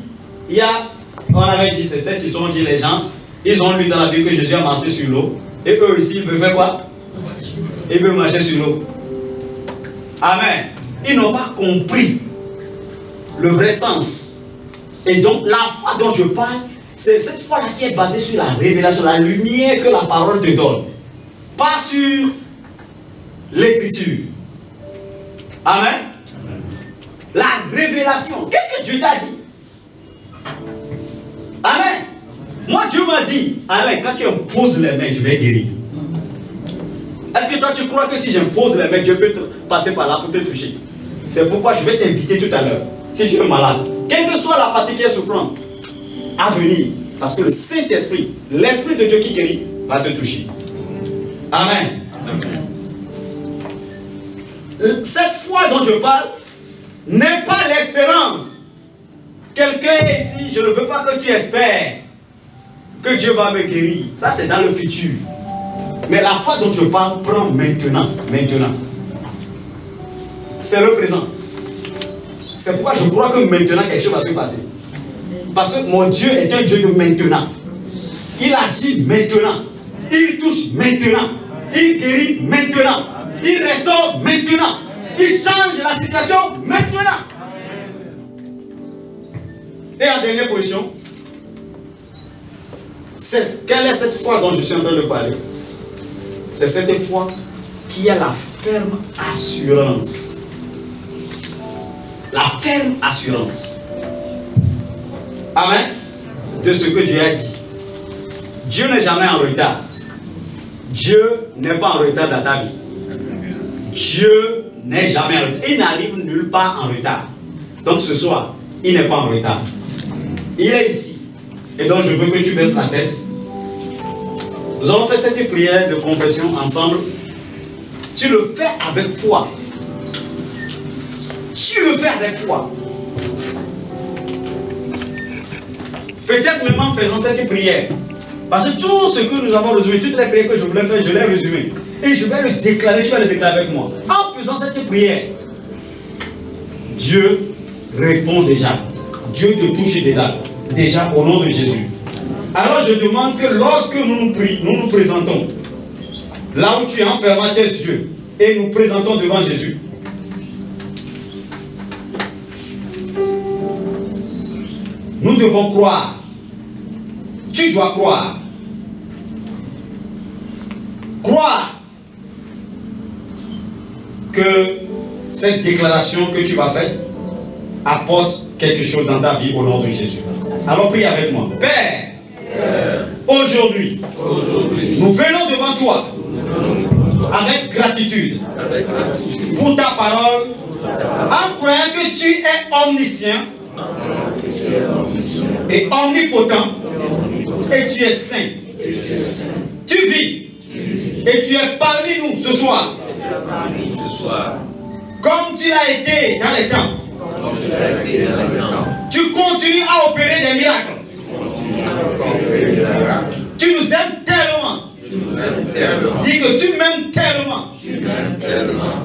Speaker 5: on avait dit cette histoire, on dit les gens, ils ont lu dans la Bible que Jésus a marché sur l'eau. Et eux ici, ils veulent faire quoi? Ils veulent marcher sur l'eau. Amen. Ils n'ont pas compris le vrai sens. Et donc, la foi dont je parle, c'est cette foi-là qui est basée sur la révélation, la lumière que la parole te donne. Pas sur l'écriture. Amen. La révélation. Qu'est-ce que Dieu t'a dit? Amen. Moi, Dieu m'a dit, Alain, quand tu imposes les mains, je vais guérir. Est-ce que toi, tu crois que si j'impose les mains, Dieu peut passer par là pour te toucher? C'est pourquoi je vais t'inviter tout à l'heure. Si tu es malade, quelle que soit la partie qui est souffrante, à venir. Parce que le Saint-Esprit, l'Esprit de Dieu qui guérit, va te toucher. Amen. Amen. Cette foi dont je parle n'est pas l'espérance. Quelqu'un ici, je ne veux pas que tu espères que Dieu va me guérir. Ça, c'est dans le futur. Mais la foi dont je parle prend maintenant. Maintenant. C'est le présent. C'est pourquoi je crois que maintenant quelque chose va se passer. Parce que mon Dieu est un Dieu de maintenant. Il agit maintenant. Il touche maintenant. Il guérit maintenant. Il restaure maintenant. Il change la situation maintenant. Et en dernière position, quelle est cette foi dont je suis en train de parler? C'est cette foi qui a la ferme assurance. La ferme assurance. Amen. De ce que Dieu a dit. Dieu n'est jamais en retard. Dieu n'est pas en retard dans ta vie. Dieu n'est jamais en retard. Il n'arrive nulle part en retard. Donc ce soir, il n'est pas en retard. Il est ici. Et donc je veux que tu baisses la tête. Nous allons faire cette prière de confession ensemble. Tu le fais avec foi. Tu le fais avec foi. Peut-être même en faisant cette prière. Parce que tout ce que nous avons résumé, toutes les prières que je voulais faire, je l'ai résumé. Et je vais le déclarer, tu vas le déclarer avec moi. En faisant cette prière, Dieu répond déjà. Dieu te touche déjà au nom de Jésus. Alors je demande que lorsque nous nous présentons, là où tu es en fermant tes yeux, et nous présentons devant Jésus, nous devons croire. Tu dois croire. Croire que cette déclaration que tu vas faire apporte quelque chose dans ta vie au nom de Jésus. Alors prie avec moi. Père, aujourd'hui, nous venons devant toi avec gratitude pour ta parole, en croyant que tu es omniscient et omnipotent et tu es saint. Tu vis et tu es parmi nous ce soir. Comme tu l'as été dans les temps. Tu continues à opérer des miracles. Tu nous aimes tellement Dis que tu m'aimes tellement.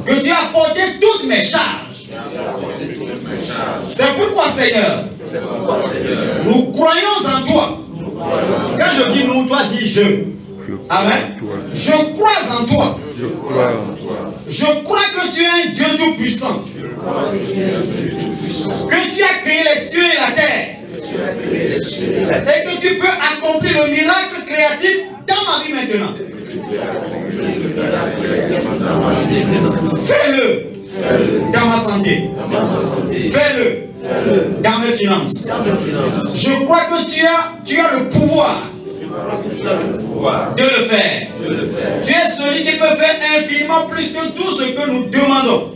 Speaker 5: Que tu as porté toutes mes charges. C'est pourquoi, Seigneur, nous croyons en toi. Quand je dis nous, toi dis je. Amen. Je crois en toi. Je crois que tu es un Dieu tout-puissant. Que tu as créé les cieux et la terre. Et que tu peux accomplir le miracle créatif dans ma vie maintenant. Fais-le dans ma santé. Fais-le dans mes finances. Je crois que tu as le pouvoir de le faire. Tu es celui qui peut faire infiniment plus que tout ce que nous demandons.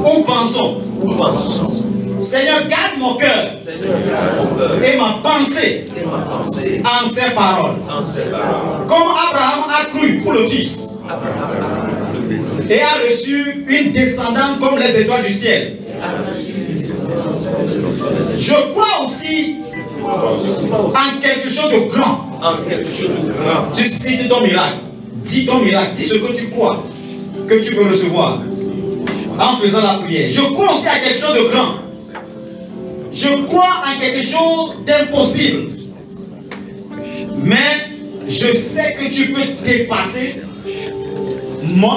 Speaker 5: Ou pensons. Seigneur, garde mon cœur et ma pensée en ces paroles. Comme Abraham a cru pour le Fils et a reçu une descendante comme les étoiles du ciel. Je crois aussi en quelque chose de grand. Tu cites ton miracle. Dis ton miracle. Dis ce que tu crois que tu peux recevoir en faisant la prière. Je crois aussi à quelque chose de grand. Je crois en quelque chose d'impossible. Mais je sais que tu peux dépasser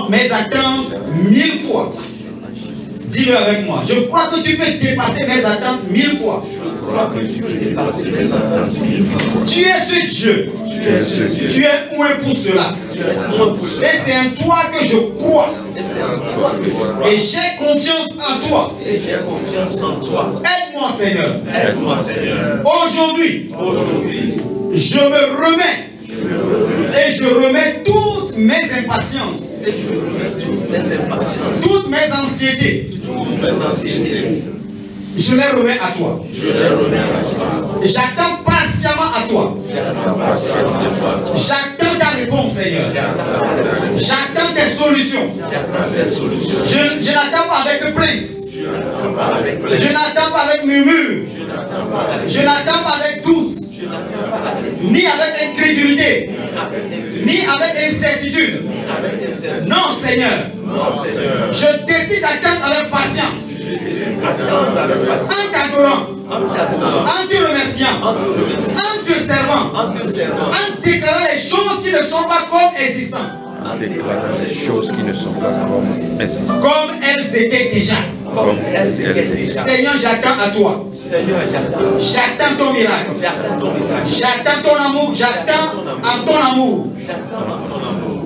Speaker 5: mes attentes 1000 fois. Dis-le avec moi. Je crois que tu peux dépasser mes attentes 1000 fois. Tu es ce Dieu. Tu es où pour cela. Et c'est en toi que je crois. Et j'ai confiance en toi. Aide-moi, Seigneur. Aujourd'hui, je me remets. Et je remets toutes mes impatiences. Toutes mes anxiétés. Je les remets à toi. J'attends patiemment à toi. J'attends ta réponse, Seigneur. J'attends tes solutions. Je n'attends pas avec plainte. Je n'attends pas avec murmure. Je n'attends pas avec doute. Ni avec incrédulité. Ni avec incertitude. Non, Seigneur. Je décide d'attendre avec patience. En t'adorant. En te remerciant. En te servant. En déclarant les choses qui ne sont pas comme existantes.
Speaker 6: En déclarant les choses qui ne sont pas comme existantes.
Speaker 5: Comme elles étaient déjà. Seigneur, j'attends à toi. J'attends ton miracle. J'attends ton amour. J'attends en ton amour.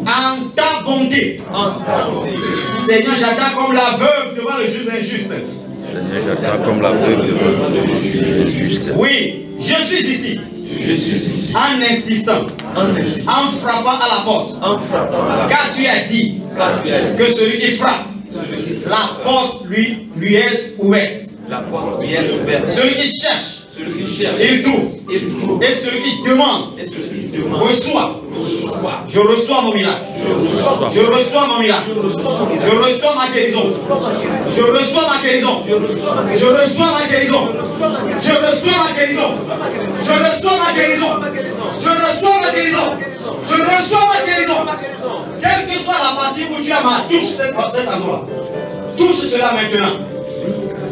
Speaker 5: En ta bonté. Seigneur, j'attends comme la veuve devant le juge injuste.
Speaker 6: Seigneur, j'attends comme la veuve devant le juge injuste.
Speaker 5: Oui, je suis ici. En insistant. En frappant à la porte. Car tu as dit que celui qui frappe, la porte lui est ouverte. Celui qui cherche, il trouve. Et celui qui demande, reçoit. Je reçois mon miracle. Je reçois mon miracle. Je reçois ma guérison. Je reçois ma guérison. Je reçois ma guérison. Je reçois ma guérison. Je reçois ma guérison. Je reçois ma guérison. Je reçois ma guérison. Quelle que soit la partie où tu as mal, touche cet endroit. Touche cela maintenant.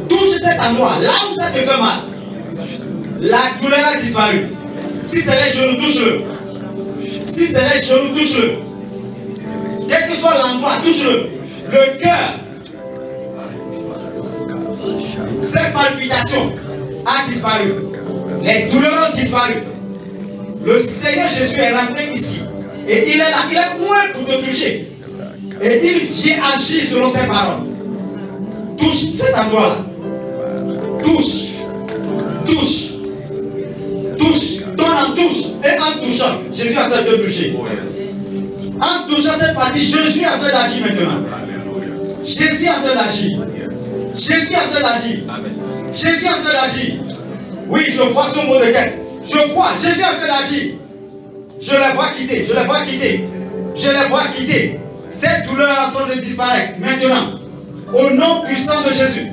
Speaker 5: Touche cet endroit. Là où ça te fait mal. La douleur a disparu. Si c'est les genoux, touche-le. Si c'est les genoux, touche-le. Quel que soit l'endroit, touche-le. Le cœur. Cette palpitation a disparu. Les douleurs ont disparu. Le Seigneur Jésus est rentré ici. Et il est là, il est loin pour te toucher. Et il vient agir selon ses paroles. Touche cet endroit-là. Touche. Touche. Touche. Donne en touche. Et en touchant, Jésus est en train de te toucher. En touchant cette partie, Jésus est en train d'agir maintenant. Jésus est en train d'agir. Jésus est en train d'agir. Jésus est en train d'agir. Oui, je vois son mot de tête. Je vois, Jésus est en train d'agir. Je les vois quitter, je les vois quitter. Je les vois quitter. Cette douleur est en train de disparaître maintenant. Au nom puissant de Jésus.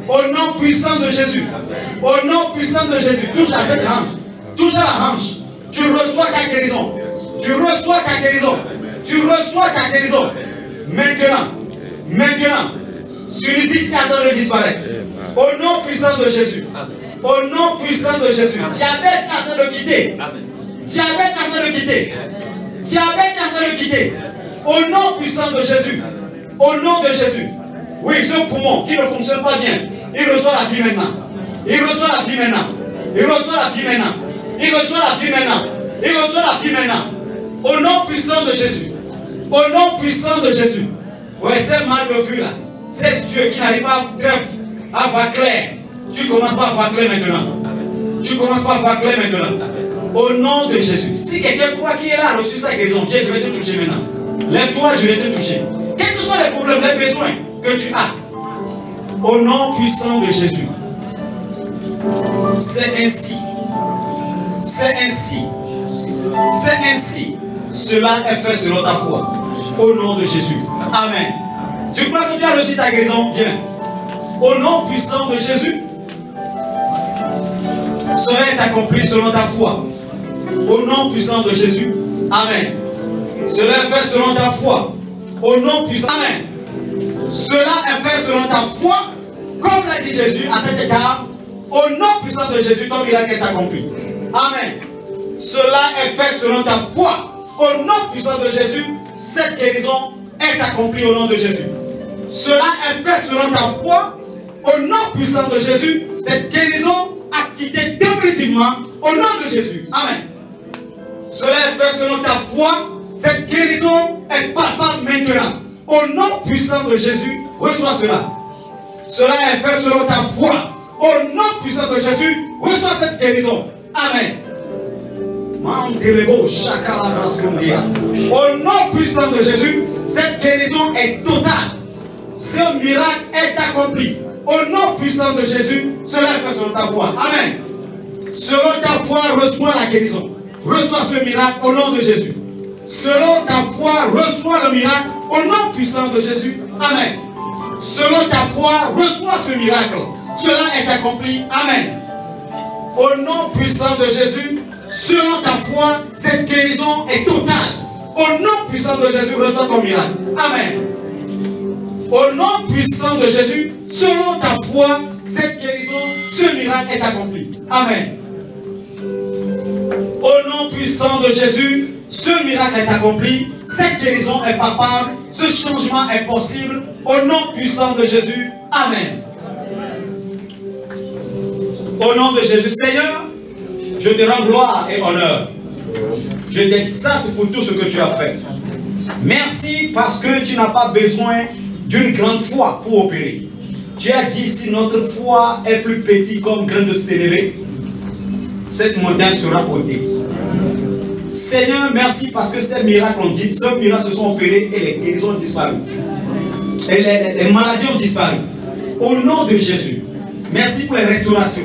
Speaker 5: Au nom puissant de Jésus. Au nom puissant de Jésus. Touche à cette hanche. Touche à la hanche. Tu reçois reçois ta guérison. Tu reçois ta guérison. Tu reçois ta guérison. Maintenant, celui-ci est en train de disparaître. Au nom puissant de Jésus. Au nom puissant de Jésus. Diabète est en train de quitter. Diabète est en train de quitter. Diabète est en train de quitter. Au nom puissant de Jésus. Au nom de Jésus. Oui, ce poumon qui ne fonctionne pas bien, il reçoit la vie maintenant. Il reçoit la vie maintenant. Il reçoit la vie maintenant. Il reçoit la vie maintenant. Il reçoit la vie maintenant. Au nom puissant de Jésus. Au nom puissant de Jésus. Oui, c'est mal de vue là. C'est Dieu qui n'arrive pas à voir clair. Tu commences par voir clair maintenant. Tu commences par voir clair maintenant. Au nom de Jésus. Si quelqu'un croit qu'il est là, a reçu sa guérison, viens, je vais te toucher maintenant. Lève-toi, je vais te toucher. Quels que soient les problèmes, les besoins que tu as. Au nom puissant de Jésus. C'est ainsi. C'est ainsi. C'est ainsi. Cela est fait selon ta foi. Au nom de Jésus. Amen. Tu crois que tu as reçu ta guérison? Viens. Au nom puissant de Jésus. Cela est accompli selon ta foi. Au nom puissant de Jésus. Amen. Cela est fait selon ta foi. Au nom puissant. Amen. Cela est fait selon ta foi. Comme l'a dit Jésus à cette étape. Au nom puissant de Jésus, ton miracle est accompli. Amen. Cela est fait selon ta foi. Au nom puissant de Jésus, cette guérison est accomplie au nom de Jésus. Cela est fait selon ta foi. Au nom puissant de Jésus, cette guérison a quitté définitivement au nom de Jésus. Amen. Cela est fait selon ta foi. Cette guérison est palpable maintenant. Au nom puissant de Jésus, reçois cela. Cela est fait selon ta foi. Au nom puissant de Jésus, reçois cette guérison. Amen. Au nom puissant de Jésus, cette guérison est totale. Ce miracle est accompli. Au nom puissant de Jésus, cela est fait selon ta foi. Amen. Selon ta foi, reçois la guérison. Reçois ce miracle au nom de Jésus. Selon ta foi, reçois le miracle au nom puissant de Jésus. Amen. Selon ta foi, reçois ce miracle. Cela est accompli. Amen. Au nom puissant de Jésus, selon ta foi, cette guérison est totale. Au nom puissant de Jésus, reçois ton miracle. Amen. Au nom puissant de Jésus, selon ta foi, cette guérison, ce miracle est accompli. Amen. Au nom puissant de Jésus, ce miracle est accompli. Cette guérison est palpable. Ce changement est possible. Au nom puissant de Jésus. Amen. Au nom de Jésus, Seigneur, je te rends gloire et honneur. Je t'exalte pour tout ce que tu as fait. Merci parce que tu n'as pas besoin d'une grande foi pour opérer. Tu as dit, si notre foi est plus petite comme grain de sénévé, cette montagne sera ôtée. Seigneur, merci parce que ces miracles ont dit, ces miracles se sont opérés et les guérisons ont disparu. Et les maladies ont disparu. Au nom de Jésus, merci pour les restaurations.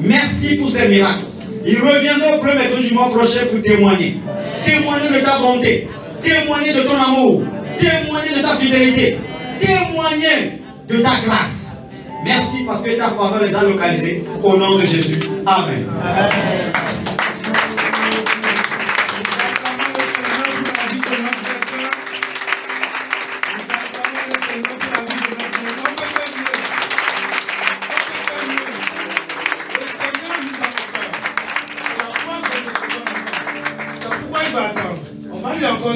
Speaker 5: Merci pour ces miracles. Ils reviendront au premier du mois prochain pour témoigner. Témoigner de ta bonté. Témoigner de ton amour. Témoigner de ta fidélité. Témoigner de ta grâce. Merci parce que ta faveur les a localisés. Au nom de Jésus. Amen. Amen.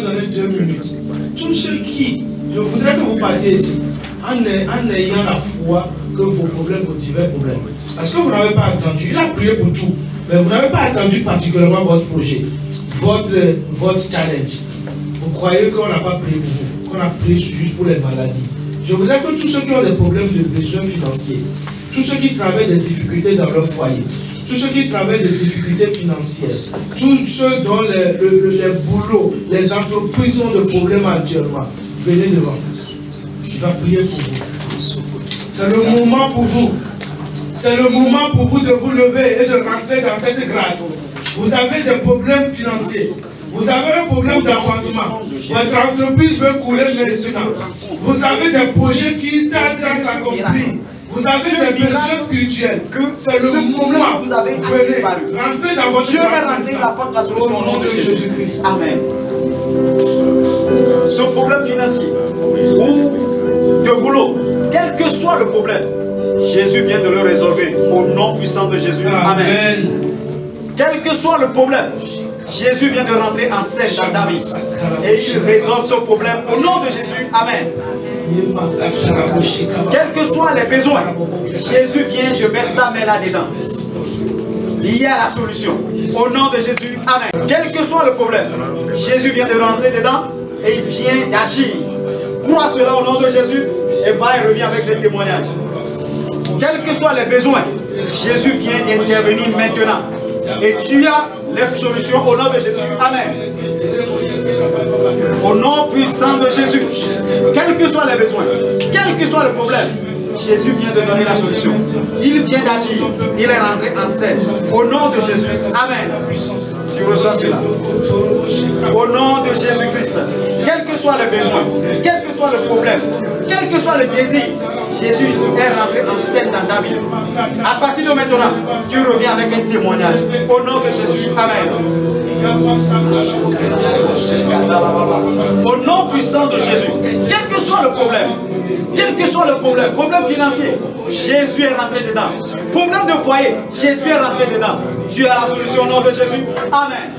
Speaker 1: Donner 2 minutes. Tous ceux qui, je voudrais que vous passiez ici en ayant la foi que vos problèmes, vos divers problèmes. Parce que vous n'avez pas attendu, il a prié pour tout, mais vous n'avez pas attendu particulièrement votre projet, votre challenge. Vous croyez qu'on n'a pas prié pour vous, qu'on a prié juste pour les maladies. Je voudrais que tous ceux qui ont des problèmes de besoins financiers, tous ceux qui traversent des difficultés dans leur foyer, tous ceux qui traversent des difficultés financières, tous ceux dont les boulots, les entreprises ont des problèmes actuellement, venez devant. Je vais prier pour vous. C'est le moment pour vous. C'est le moment pour vous de vous lever et de rentrer dans cette grâce. Vous avez des problèmes financiers. Vous avez un problème d'avancement. Votre entreprise veut couler maintenant. Vous avez des projets qui tardent à s'accomplir.
Speaker 4: Vous avez des besoins spirituels. C'est le moment
Speaker 5: que vous avez disparu.
Speaker 4: Rentrez dans votre
Speaker 5: Dieu va rentrer la porte de la solution au nom de Jésus-Christ. Amen. Ce problème financier ou de boulot, quel que soit le problème, Jésus vient de le résolver au nom puissant de Jésus. Amen. Quel que soit le problème, Jésus vient de rentrer en scène dans ta vie et il résolve ce problème au nom de Jésus. Amen. Quels que soient les besoins, Jésus vient de mettre sa main là-dedans. Il y a la solution. Au nom de Jésus. Amen. Quel que soit le problème, Jésus vient de rentrer dedans et il vient d'agir. Crois cela au nom de Jésus et va et reviens avec des témoignages. Quels que soient les besoins, Jésus vient d'intervenir maintenant. Et tu as les solutions au nom de Jésus. Amen. Au nom puissant de Jésus, quels que soient les besoins, quel que soit le problème, Jésus vient de donner la solution. Il vient d'agir. Il est rentré en scène. Au nom de Jésus. Amen. Tu reçois cela. Au nom de Jésus-Christ. Quel que soit le besoin, quel que soit le problème, quel que soit le désir, Jésus est rentré en scène dans ta vie. À partir de maintenant, tu reviens avec un témoignage. Au nom de Jésus. Amen. Au nom puissant de Jésus, quel que soit le problème, quel que soit le problème, problème financier, Jésus est rentré dedans. Problème de foyer, Jésus est rentré dedans. Tu as la solution au nom de Jésus. Amen.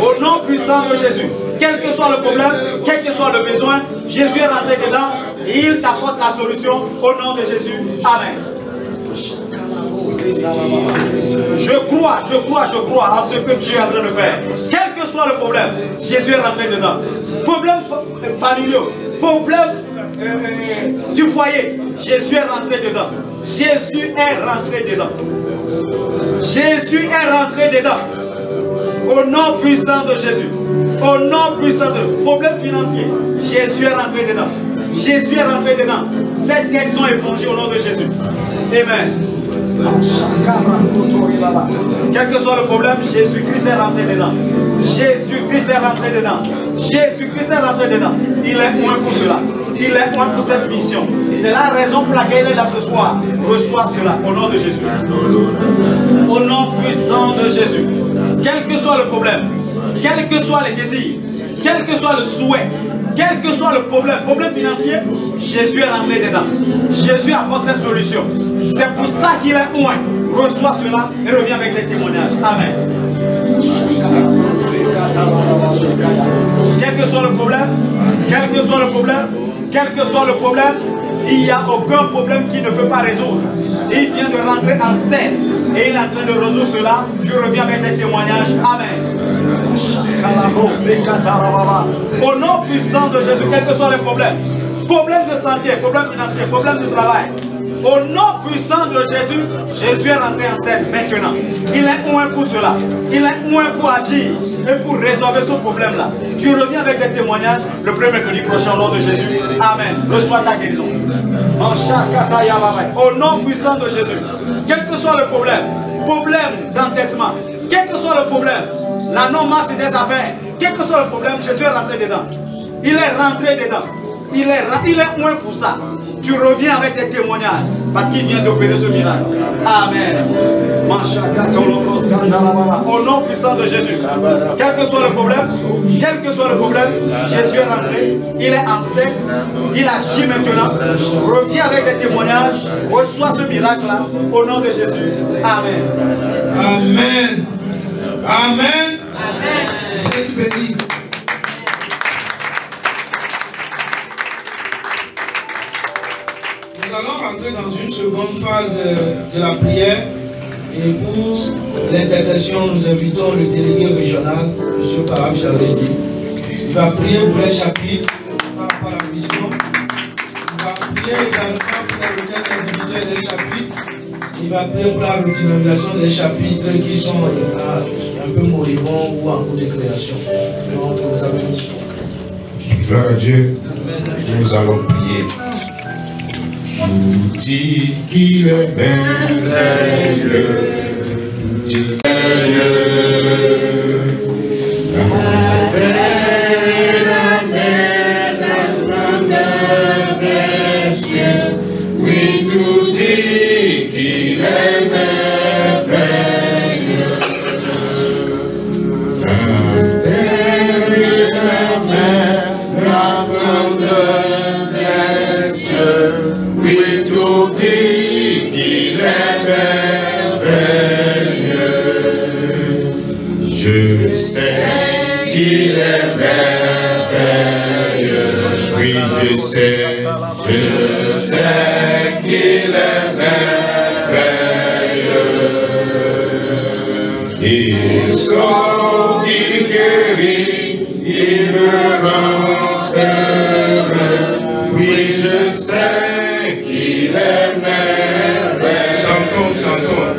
Speaker 5: Au nom puissant de Jésus, quel que soit le problème, quel que soit le besoin, Jésus est rentré dedans et il t'apporte la solution au nom de Jésus. Amen. Je crois en ce que Dieu est en train de faire. Quel que soit le problème, Jésus est rentré dedans. Problème familiaux, problème du foyer, Jésus est rentré dedans. Jésus est rentré dedans. Jésus est rentré dedans. Au nom puissant de Jésus. Au nom puissant de problème financier, Jésus est rentré dedans. Jésus est rentré dedans. Cette dettes sont épongées au nom de Jésus. Amen. Quel que soit le problème, Jésus-Christ est rentré dedans. Jésus-Christ est rentré dedans. Jésus-Christ est rentré dedans. Il est loin pour cela. Il est loin pour cette mission. C'est la raison pour laquelle il est là ce soir. Reçois cela au nom de Jésus. Au nom puissant de Jésus. Quel que soit le problème, quels que soient les désirs, quel que soit le souhait, quel que soit le problème financier, Jésus est rentré dedans. Jésus apporte cette solution. C'est pour ça qu'il est loin. Reçois cela et reviens avec des témoignages. Amen. Quel que soit le problème, quel que soit le problème, quel que soit le problème, il n'y a aucun problème qu'il ne peut pas résoudre. Il vient de rentrer en scène et il est en train de résoudre cela. Tu reviens avec des témoignages. Amen. Au nom puissant de Jésus, quels que soient les problèmes, problème de santé, problème financier, problème de travail, au nom puissant de Jésus, Jésus est rentré en scène maintenant. Il est loin pour cela. Il est loin pour agir et pour résolver ce problème-là. Tu reviens avec des témoignages le premier mercredi prochain au nom de Jésus. Amen. Reçois ta guérison. Au nom puissant de Jésus, quel que soit le problème, problème d'entêtement, quel que soit le problème, la non-marche des affaires, quel que soit le problème, Jésus est rentré dedans. Il est rentré dedans. Il est loin pour ça. Tu reviens avec des témoignages parce qu'il vient d'opérer ce miracle. Amen. Au nom puissant de Jésus, quel que soit le problème, Jésus est rentré, il est en scène, il agit maintenant. Reviens avec des témoignages, reçois ce miracle-là au nom de Jésus. Amen.
Speaker 4: Amen. Amen. Amen. Vous êtes bénis. Nous allons rentrer dans une seconde phase de la prière. Et pour l'intercession, nous invitons le délégué régional, M. Parab Chaledi. Il va prier pour les chapitres par rapport à la mission. Il va prier également pour la requête individuelle des chapitres. Il va prier pour la redynamisation des chapitres qui sont un peu moribonds ou en cours de création. Donc, nous applaudissons.
Speaker 7: Gloire à Dieu. Nous allons prier. Tout dit qu'il est merveilleux, tout dit la mer, la splendeur des Je sais qu'il est merveilleux. Oui, je sais qu'il est merveilleux. Il sauve, il guérit, il me rend heureux. Oui, je sais qu'il est merveilleux. Chantons, chantons.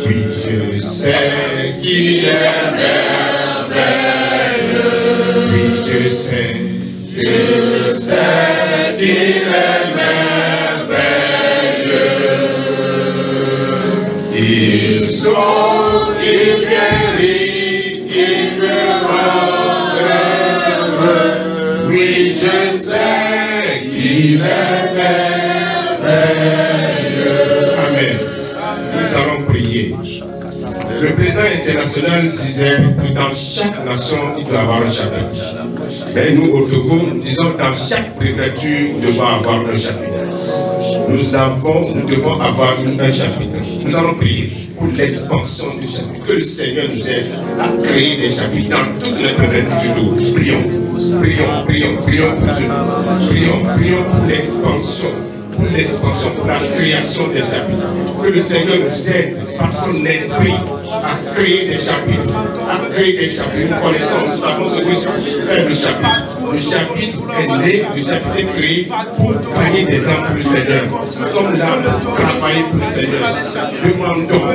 Speaker 7: Oui, je sais qu'il est merveilleux. Oui, je sais qu'il est merveilleux. Il sauve, il guérit, il me rend heureux. Oui, je sais qu'il est merveilleux. Amen. Nous allons prier. Le président international disait que dans chaque nation, il doit y avoir un chapitre. Mais nous, au Togo, nous disons dans chaque préfecture, nous devons avoir un chapitre. Nous devons avoir un chapitre. Nous allons prier pour l'expansion du chapitre. Que le Seigneur nous aide à créer des chapitres dans toutes les préfectures du Togo. Prions, prions, prions, prions pour cela. Prions, prions pour l'expansion. Pour l'expansion, pour la création des chapitres. Que le Seigneur nous aide par son esprit à créer des chapitres. À créer des chapitres. Nous connaissons, nous savons ce que fait le chapitre. Le chapitre est né, le chapitre est créé pour gagner des âmes pour le Seigneur. Nous sommes là pour travailler pour le Seigneur. Demandons,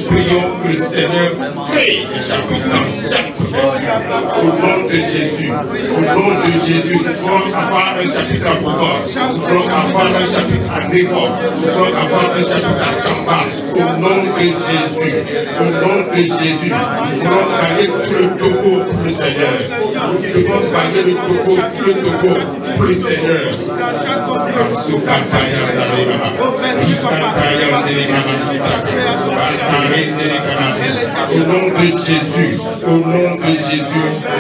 Speaker 7: prions que le Seigneur crée des chapitres dans chaque préfecture. Au nom de Jésus, nous voulons avoir un chapitre à Bouba. Nous voulons avoir un chapitre à Négo. Nous voulons avoir un chapitre à Kamba. Au nom de Jésus, nous voulons gagner tout le Togo pour le Seigneur. Nous devons gagner le Togo pour le Seigneur. Au nom de Jésus,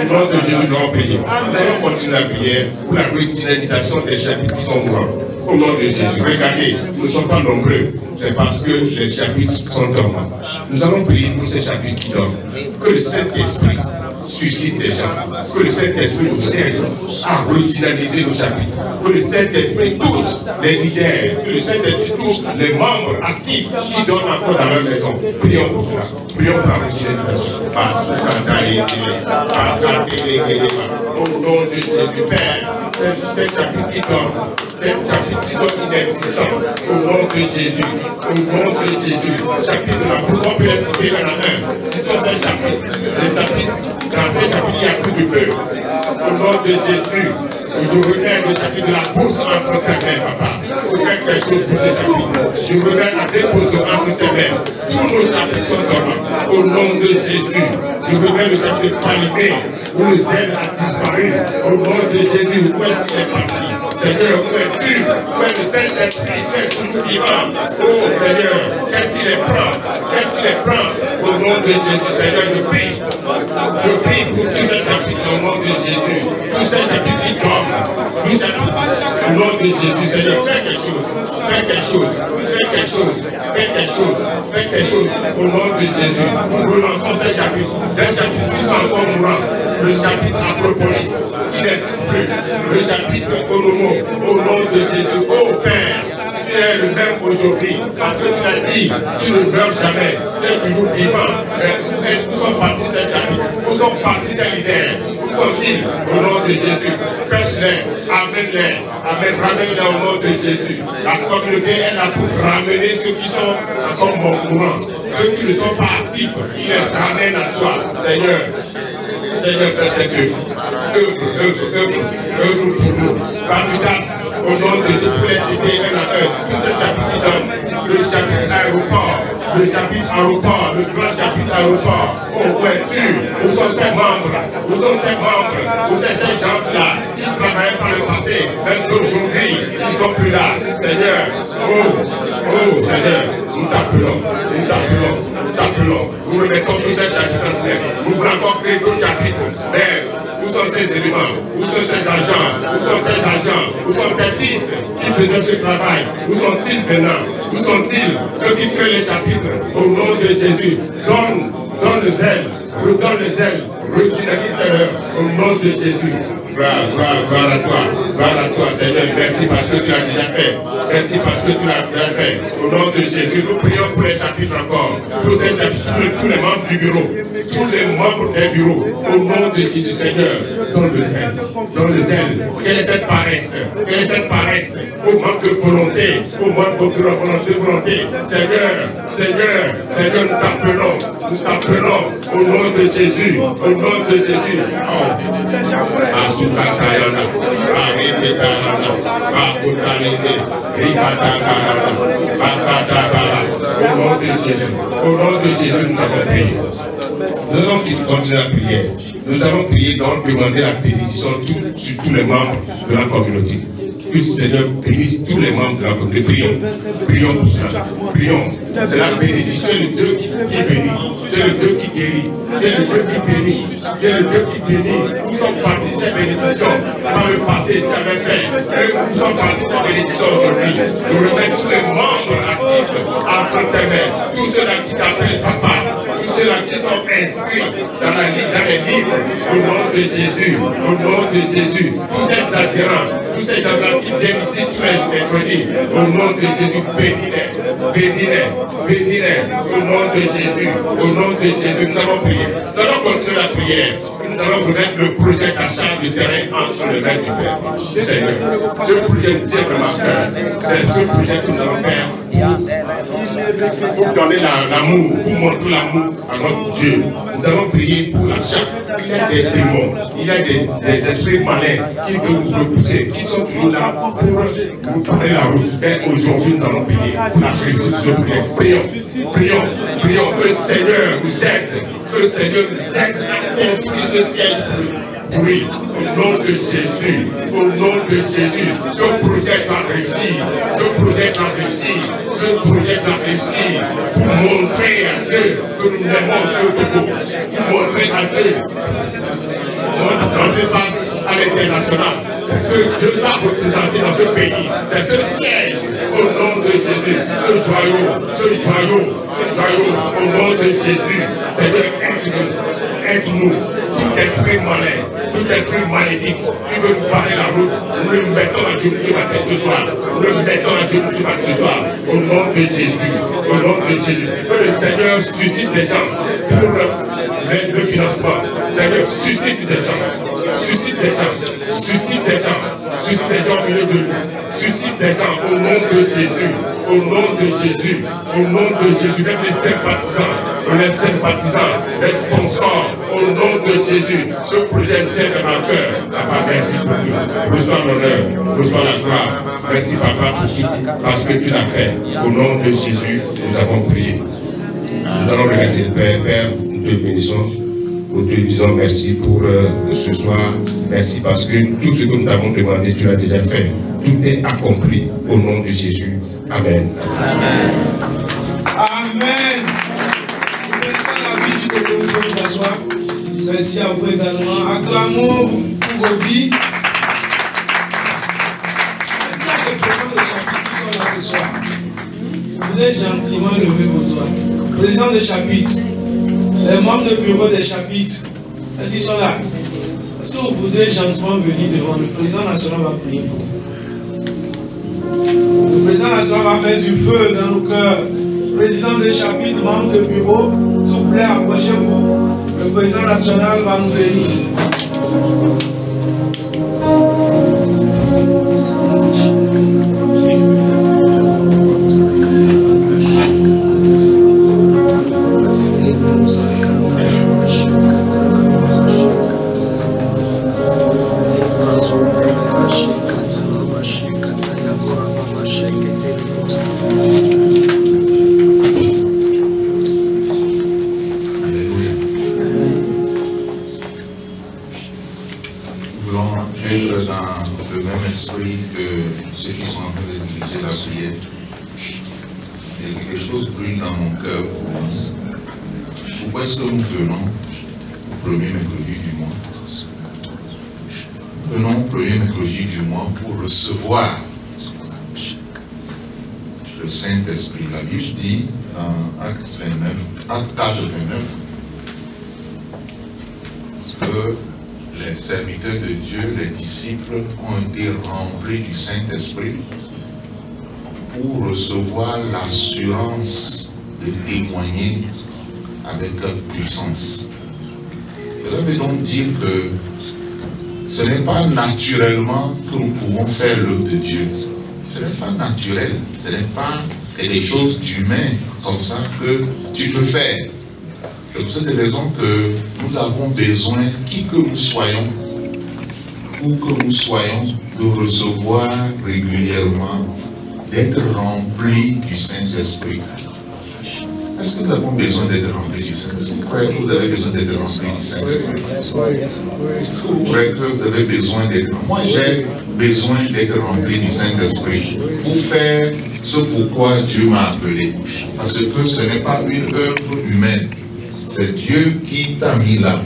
Speaker 7: nous allons prier. Nous allons continuer la prière pour la réutilisation des chapitres qui sont morts. Au nom de Jésus, regardez, nous ne sommes pas nombreux. C'est parce que les chapitres sont dormants. Nous allons prier pour ces chapitres qui dorment. Que le Saint-Esprit suscite des gens. Que le Saint-Esprit nous aide à redynamiser nos chapitres. Que le Saint-Esprit touche les leaders. Que le Saint-Esprit touche les membres actifs qui dorment encore dans leur maison. Prions pour cela. Prions pour la redynamisation. Au nom de Jésus, Père, ces chapitres qui dorment, ces chapitres qui sont inexistants, au nom de Jésus, chapitre de la bourse, on peut les citer un à un. Citons ces chapitres, les chapitres, dans ces chapitres, il n'y a plus de feu. Au nom de Jésus, je remets le chapitre de la bourse entre ses mains, papa. Fais quelque chose pour ces chapitres. Je remets la dépose entre ses mains. Tous nos chapitres sont dormants. Au nom de Jésus, je remets le chapitre de Paligné, où le zèle a disparu. Au nom de Jésus, où est-ce qu'il est parti? Seigneur, où es-tu? Où est le Saint-Esprit? Tu es toujours vivant. Oh Seigneur, qu'est-ce qu'il les prend? Qu'est-ce qu'il les prend? Au nom de Jésus, Seigneur, je prie. Je prie pour tous ces chapitres au nom de Jésus. Tous ces chapitres qui dorment. Tous ces chapitres. Au nom de Jésus, Seigneur, fais quelque chose. Fais quelque chose. Fais quelque chose. Fais quelque chose. Fais quelque chose. Au nom de Jésus. Nous relançons ces chapitres. Les chapitres qui sont encore mourants. Le chapitre Acropolis, qui n'existe plus. Le chapitre Onomo, au nom de Jésus. Oh Père, tu es le même aujourd'hui. Parce que tu l'as dit, tu ne meurs jamais. Tu es toujours vivant. Où sont partis ces chapitres? Où sont partis ces leaders? Où sont-ils? Au nom de Jésus. Pêche-les, amène-les. Ramène-les au nom de Jésus. La communauté est là pour ramener ceux qui sont encore mourants. Ceux qui ne sont pas actifs, ils les ramènent à toi, Seigneur. Seigneur, fais cette œuvre pour nous. Barbudas, au nom de Dieu, pour les citer un à un, tous ces chapitres qui donnent, le chapitre aéroport, le grand chapitre aéroport. Oh, où es-tu? Où sont ces membres? Où sont ces gens-là qui travaillaient par le passé? Mais aujourd'hui, ils ne sont plus là. Seigneur, oh Seigneur, nous t'appelons. Nous remettons tous ces chapitres en terre. Nous voulons encore créer d'autres chapitres. Mais où sont ces éléments? Où sont ces agents? Où sont tes agents? Où sont tes fils qui faisaient ce travail? Où sont-ils maintenant? Où sont-ils? Ceux qui créent les chapitres. Au nom de Jésus, donne le zèle redonne les ailes, redynamise-leur au nom de Jésus. Gloire à toi, Seigneur. Merci parce que tu l'as déjà fait. Merci parce que tu l'as déjà fait. Au nom de Jésus, nous prions pour les chapitres encore. Tous les chapitres, tous les membres du bureau, tous les membres des bureaux. Au nom de Jésus, Seigneur, donne le zèle. Donne le zèle. Quelle est cette paresse? Quelle est cette paresse? Au manque de volonté, au manque de volonté. Seigneur, nous t'appelons au nom de Jésus. Au nom de Jésus. Au nom de Jésus, nous avons prié. Nous allons continuer la prière. Nous allons prier, donc demander la bénédiction sur tous les membres de la communauté. Que le Seigneur bénisse tous les membres de la communauté. Prions pour ça. Prions. C'est la bénédiction de Dieu qui bénit. C'est le Dieu qui guérit. C'est le Dieu qui bénit. C'est le Dieu qui bénit. Nous sommes partis de cette bénédiction. Par le passé, tu avais fait. Et nous sommes partis de cette bénédiction aujourd'hui. Je remets tous les membres actifs entre tes mains. Tous ceux-là qui t'appellent papa. Tous ceux-là qui sont inscrits dans les livres. Au nom de Jésus. Au nom de Jésus. Tous ces adhérents. Tous ces gens qui viennent ici tous les mercredis. Au nom de Jésus, bénis-les. Bénis-les. Bénis-les. Au nom de Jésus. Au nom de Jésus, nous allons prier. Nous allons continuer la prière. Nous allons remettre le projet d'achat du terrain entre les mains du Père. Seigneur, ce projet me tient dans ma cœur. C'est ce projet que nous allons faire pour donner l'amour, pour montrer l'amour à notre Dieu. Nous allons prier pour l'achat. Il y a des démons, il y a des esprits malins qui veulent nous repousser, qui sont toujours là pour nous tourner la route. Et aujourd'hui, nous allons prier pour la réussite de prière. Prions que le Seigneur nous aide. Que le Seigneur nous aide à construire ce ciel. Oui, au nom de Jésus, au nom de Jésus, ce projet doit réussir, ce projet doit réussir, ce projet doit réussir pour montrer à Dieu que nous aimons ce Togo, pour montrer à Dieu, notre face à l'international, que Dieu soit représenté dans ce pays, c'est ce siège au nom de Jésus, ce joyau, au nom de Jésus, Seigneur, aide-nous, tout esprit malin, tout esprit maléfique qui veut nous barrer la route, nous le mettons à genoux sur la tête ce soir. Nous le mettons à genoux sur la tête ce soir. Au nom de Jésus. Au nom de Jésus. Que le Seigneur suscite des gens pour le financement. Seigneur, suscite des gens. Suscite des gens. Suscite des gens. Suscite des gens au milieu de nous. Suscite des gens au nom de Jésus. Au nom de Jésus. Au nom de Jésus. Même les sympathisants, les sponsors. Au nom de Jésus, ce projet tient dans ma cœur. Papa, merci pour tout. Reçois l'honneur, reçois la gloire. Merci, Papa, pour tout, parce que tu l'as fait. Au nom de Jésus, nous avons prié. Nous allons remercier le Père. Père, nous te bénissons. Nous te disons merci pour ce soir. Merci parce que tout ce que nous t'avons demandé, tu l'as déjà fait. Tout est accompli au nom de Jésus. Amen.
Speaker 1: Amen. Amen. Nous pouvons nous asseoir. Merci à vous également. Acclamons pour vos vies. Est-ce qu'il y a quelques-uns des chapitres qui sont là ce soir? Venez gentiment lever vos doigts. Président des chapitres, les membres du bureau des chapitres, est-ce qu'ils sont là? Est-ce que vous voudrez gentiment venir devant le président national va prier pour vous? Le président national va mettre du feu dans nos cœurs. Président des chapitres, membres de bureau, s'il vous plaît, approchez-vous. Le président national va nous bénir.
Speaker 8: Pour recevoir le Saint-Esprit. La Bible dit dans Acte 4, 29, que les serviteurs de Dieu, les disciples, ont été remplis du Saint-Esprit pour recevoir l'assurance de témoigner avec puissance. Cela veut donc dire que ce n'est pas naturellement que nous pouvons faire l'œuvre de Dieu. Ce n'est pas naturel, ce n'est pas des choses d'humain comme ça que tu peux faire. C'est pour cette raison que nous avons besoin, qui que nous soyons, où que nous soyons, de recevoir régulièrement, d'être remplis du Saint-Esprit. Est-ce que nous avons besoin d'être remplis du Saint-Esprit? Vous croyez que vous avez besoin d'être remplis du Saint-Esprit? Est-ce que vous croyez que vous avez besoin d'être... Moi, j'ai besoin d'être rempli du Saint-Esprit pour faire ce pourquoi Dieu m'a appelé. Parce que ce n'est pas une œuvre humaine. C'est Dieu qui t'a mis là.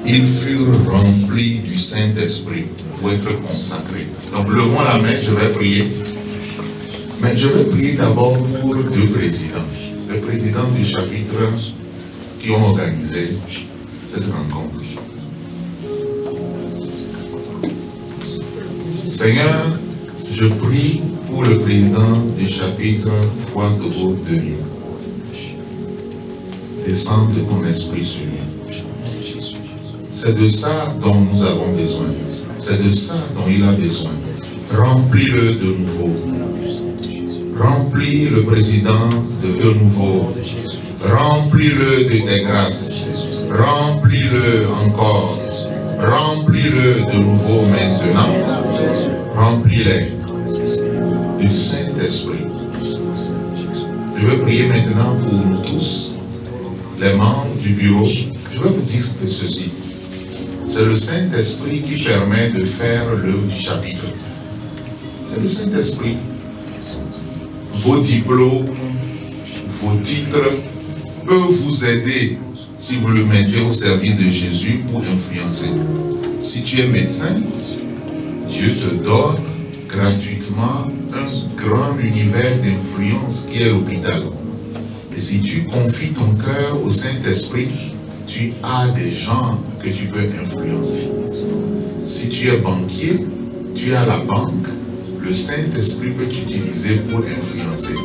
Speaker 8: Ils furent remplis du Saint-Esprit pour être consacrés. Donc, levons la main, je vais prier. Mais je vais prier d'abord pour deux présidents. Le président du chapitre qui ont organisé cette rencontre. Seigneur, je prie pour le président du chapitre Foi Togo de Lyon. Descends de ton esprit sur lui. C'est de ça dont nous avons besoin. C'est de ça dont il a besoin. Remplis-le de nouveau. Remplis le président de nouveau. Remplis-le de tes grâces. Remplis-le encore. Remplis-le de nouveau maintenant. Remplis-les du Saint-Esprit. Je vais prier maintenant pour nous tous, les membres du bureau. Je vais vous dire que ceci. C'est le Saint-Esprit qui permet de faire l'œuvre du chapitre. C'est le Saint-Esprit. Vos diplômes, vos titres peuvent vous aider si vous le mettez au service de Jésus pour influencer. Si tu es médecin, Dieu te donne gratuitement un grand univers d'influence qui est l'hôpital. Et si tu confies ton cœur au Saint-Esprit, tu as des gens que tu peux influencer. Si tu es banquier, tu as la banque, le Saint-Esprit peut t'utiliser pour influencer.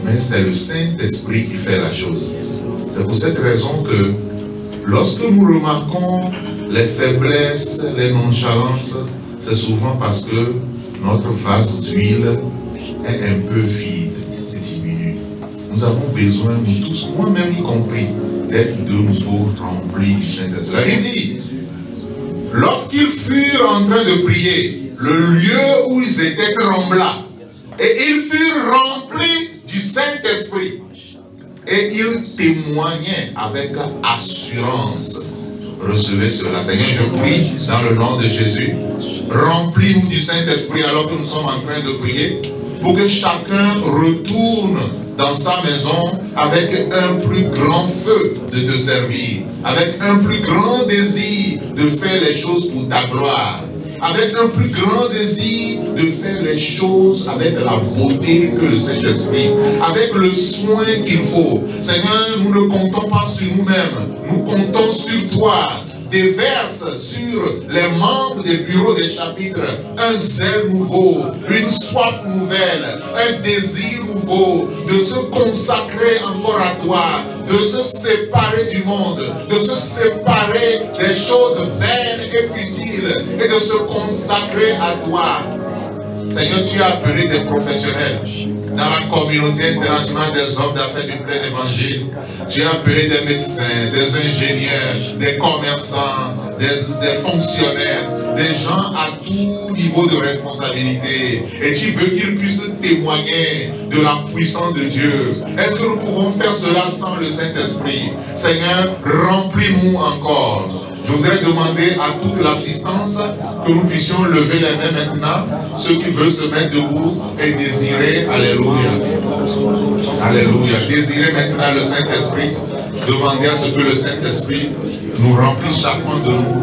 Speaker 8: Mais c'est le Saint-Esprit qui fait la chose. C'est pour cette raison que lorsque nous remarquons les faiblesses, les nonchalances, c'est souvent parce que notre vase d'huile est un peu vide, c'est diminué. Nous avons besoin, nous tous, moi-même y compris, d'être de nouveau remplis du Saint-Esprit. La Bible dit, lorsqu'ils furent en train de prier, le lieu où ils étaient trembla, et ils furent remplis du Saint-Esprit. Et ils témoignaient avec assurance. Recevez cela. Seigneur, je prie dans le nom de Jésus. Remplis-nous du Saint-Esprit alors que nous sommes en train de prier, pour que chacun retourne dans sa maison avec un plus grand feu de te servir, avec un plus grand désir de faire les choses pour ta gloire, avec un plus grand désir de faire les choses avec la beauté que le Saint-Esprit, avec le soin qu'il faut. Seigneur, nous ne comptons pas sur nous-mêmes, nous comptons sur toi. Déverse sur les membres des bureaux des chapitres un zèle nouveau, une soif nouvelle, un désir nouveau de se consacrer encore à toi, de se séparer du monde, de se séparer des choses vaines et futiles et de se consacrer à toi. Seigneur, tu as appelé des professionnels dans la communauté internationale des hommes d'affaires du plein évangile. Tu as appelé des médecins, des ingénieurs, des commerçants, des fonctionnaires, des gens à tout niveau de responsabilité. Et tu veux qu'ils puissent témoigner de la puissance de Dieu. Est-ce que nous pouvons faire cela sans le Saint-Esprit? Seigneur, remplis-nous encore. Je voudrais demander à toute l'assistance que nous puissions lever les mains maintenant, ceux qui veulent se mettre debout et désirer, alléluia, alléluia, désirer maintenant le Saint-Esprit, demander à ce que le Saint-Esprit nous remplisse chacun de nous,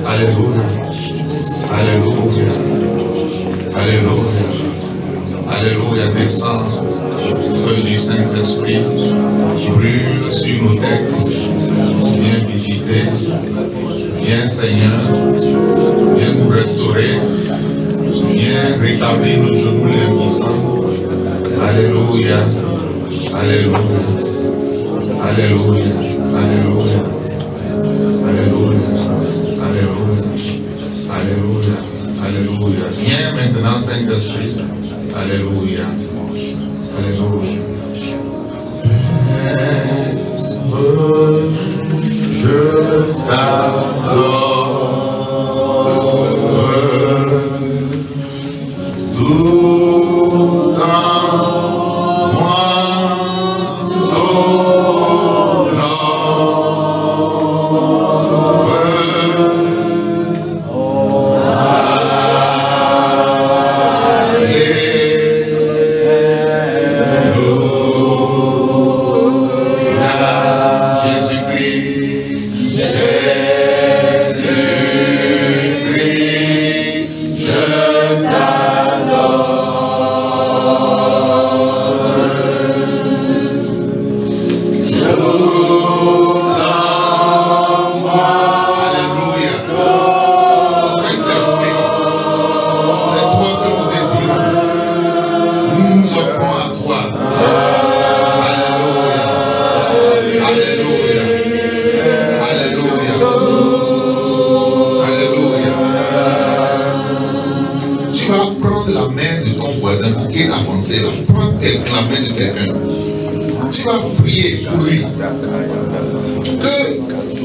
Speaker 8: alléluia, alléluia, alléluia, alléluia, descend, feu du Saint-Esprit, brûle sur nos têtes. Viens visiter. Viens Seigneur. Viens nous restaurer. Viens rétablir nos genoux limbissants. Alléluia. Alléluia. Alléluia. Alléluia. Alléluia. Alléluia. Alléluia. Alléluia. Viens maintenant, Saint-Esprit. Alléluia. Alléluia. Je t'adore. Tout en moi,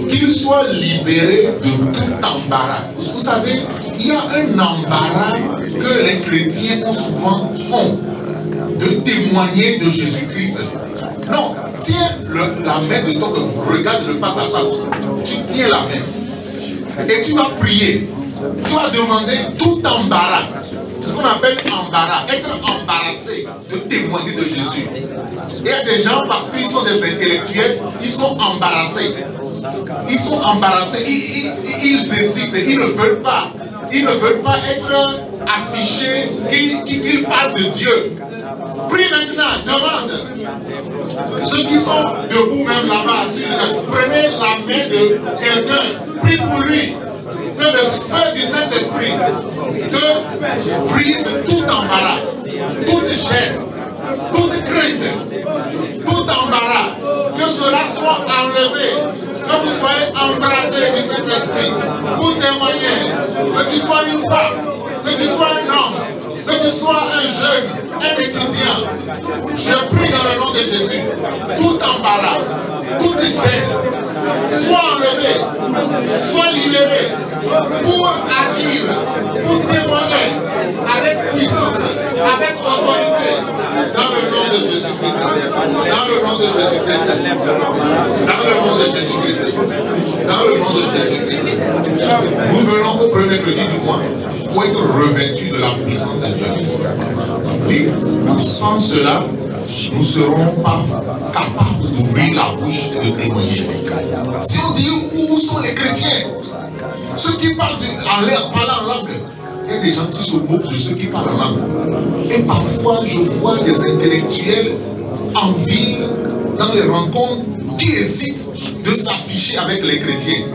Speaker 8: qu'il soit libéré de tout embarras. Vous savez, il y a un embarras que les chrétiens ont souvent de témoigner de Jésus-Christ. Non, tiens la main de ton, regarde-le face à face. Tu tiens la main et tu vas prier. Tu vas demander tout embarras. Ce qu'on appelle embarras, être embarrassé de témoigner de Jésus. Il y a des gens, parce qu'ils sont des intellectuels, ils sont embarrassés. Ils sont embarrassés, ils hésitent, ils ne veulent pas. Ils ne veulent pas être affichés qu'ils parlent de Dieu. Prie maintenant, demande. Ceux qui sont debout même là-bas, prenez la main de quelqu'un, prie pour lui. Que le feu du Saint-Esprit te brise tout embarras, toute gêne, toute crainte, tout embarras, que cela soit enlevé, que vous soyez embrassés du Saint-Esprit, pour témoigner, que tu sois une femme, que tu sois un homme, que tu sois un jeune, un étudiant. Je prie dans le nom de Jésus, tout embarras, toute gêne, soit enlevé, soit libéré, pour agir, pour témoigner avec puissance, avec autorité, dans le nom de Jésus-Christ. Dans le nom de Jésus-Christ. Dans le nom de Jésus-Christ. Dans le nom de Jésus-Christ. Nous venons au premier mercredi du mois pour être revêtus de la puissance de Dieu. Oui, sans cela, nous ne serons pas capables d'ouvrir la bouche et de témoigner. Si on dit où sont les chrétiens, ceux qui parlent en langue, il y a des gens qui se moquent de ceux qui parlent en langue. Et parfois, je vois des intellectuels en ville, dans les rencontres, qui hésitent de s'afficher avec les chrétiens.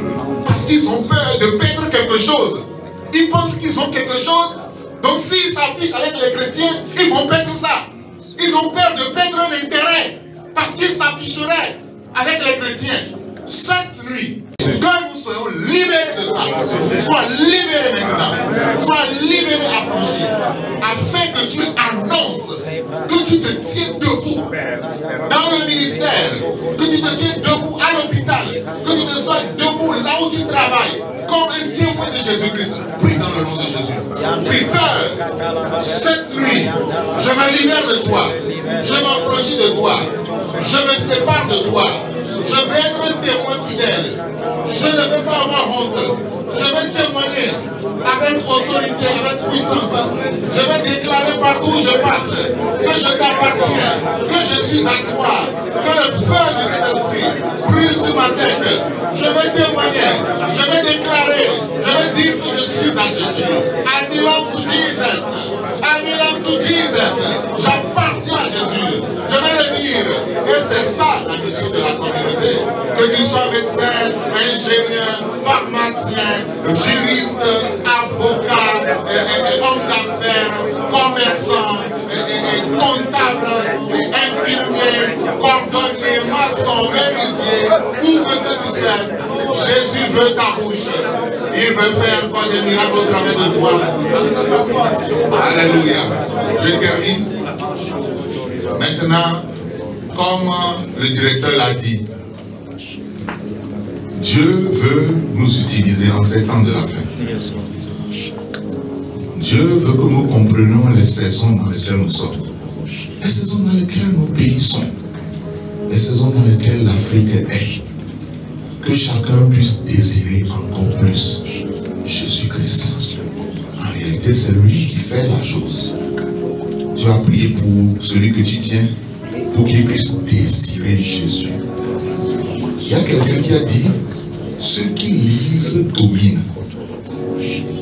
Speaker 8: Parce qu'ils ont peur de perdre quelque chose. Ils pensent qu'ils ont quelque chose. Donc s'ils s'affichent avec les chrétiens, ils vont perdre ça. Ils ont peur de perdre l'intérêt. Parce qu'ils s'afficheraient avec les chrétiens. Cette nuit, que nous soyons libérés de ça. Sois libéré maintenant. Sois libéré affranchi. Afin que tu annonces que tu te tiens debout dans le ministère, que tu te tiens debout à l'hôpital, que tu te sois debout là où tu travailles, comme un témoin de Jésus-Christ. Prie dans le nom de Jésus. Prie, Père, cette nuit, je me libère de toi. Je m'affranchis de toi. Je me sépare de toi. Je vais être un témoin fidèle. Je ne vais pas avoir honte. Je vais témoigner avec autorité, avec puissance. Je vais déclarer partout où je passe que je t'appartiens, que je suis à toi, que le feu de cet esprit brûle sur ma tête. Je vais témoigner, je vais déclarer, je vais dire que je suis à Jésus. I belong to Jesus. I belong to Jesus. J'appartiens à Jésus. Je vais le servir. Et c'est ça la mission de la communauté. Que tu sois médecin, ingénieur, pharmacien, juriste, avocat, homme d'affaires, commerçant, comptable, infirmier, cordonnier, maçon, menuisier, où que tu sois, Jésus veut ta bouche. Il veut faire encore des miracles au travers de toi. Alléluia. Je termine. Maintenant, comme le directeur l'a dit, Dieu veut nous utiliser en ces temps de la fin. Dieu veut que nous comprenions les saisons dans lesquelles nous sommes. Les saisons dans lesquelles nos pays sont. Les saisons dans lesquelles l'Afrique est. Que chacun puisse désirer encore plus Jésus-Christ. En réalité, c'est lui qui fait la chose. Tu as prié pour celui que tu tiens, pour qu'il puisse désirer Jésus. Il y a quelqu'un qui a dit, ceux qui lisent dominent.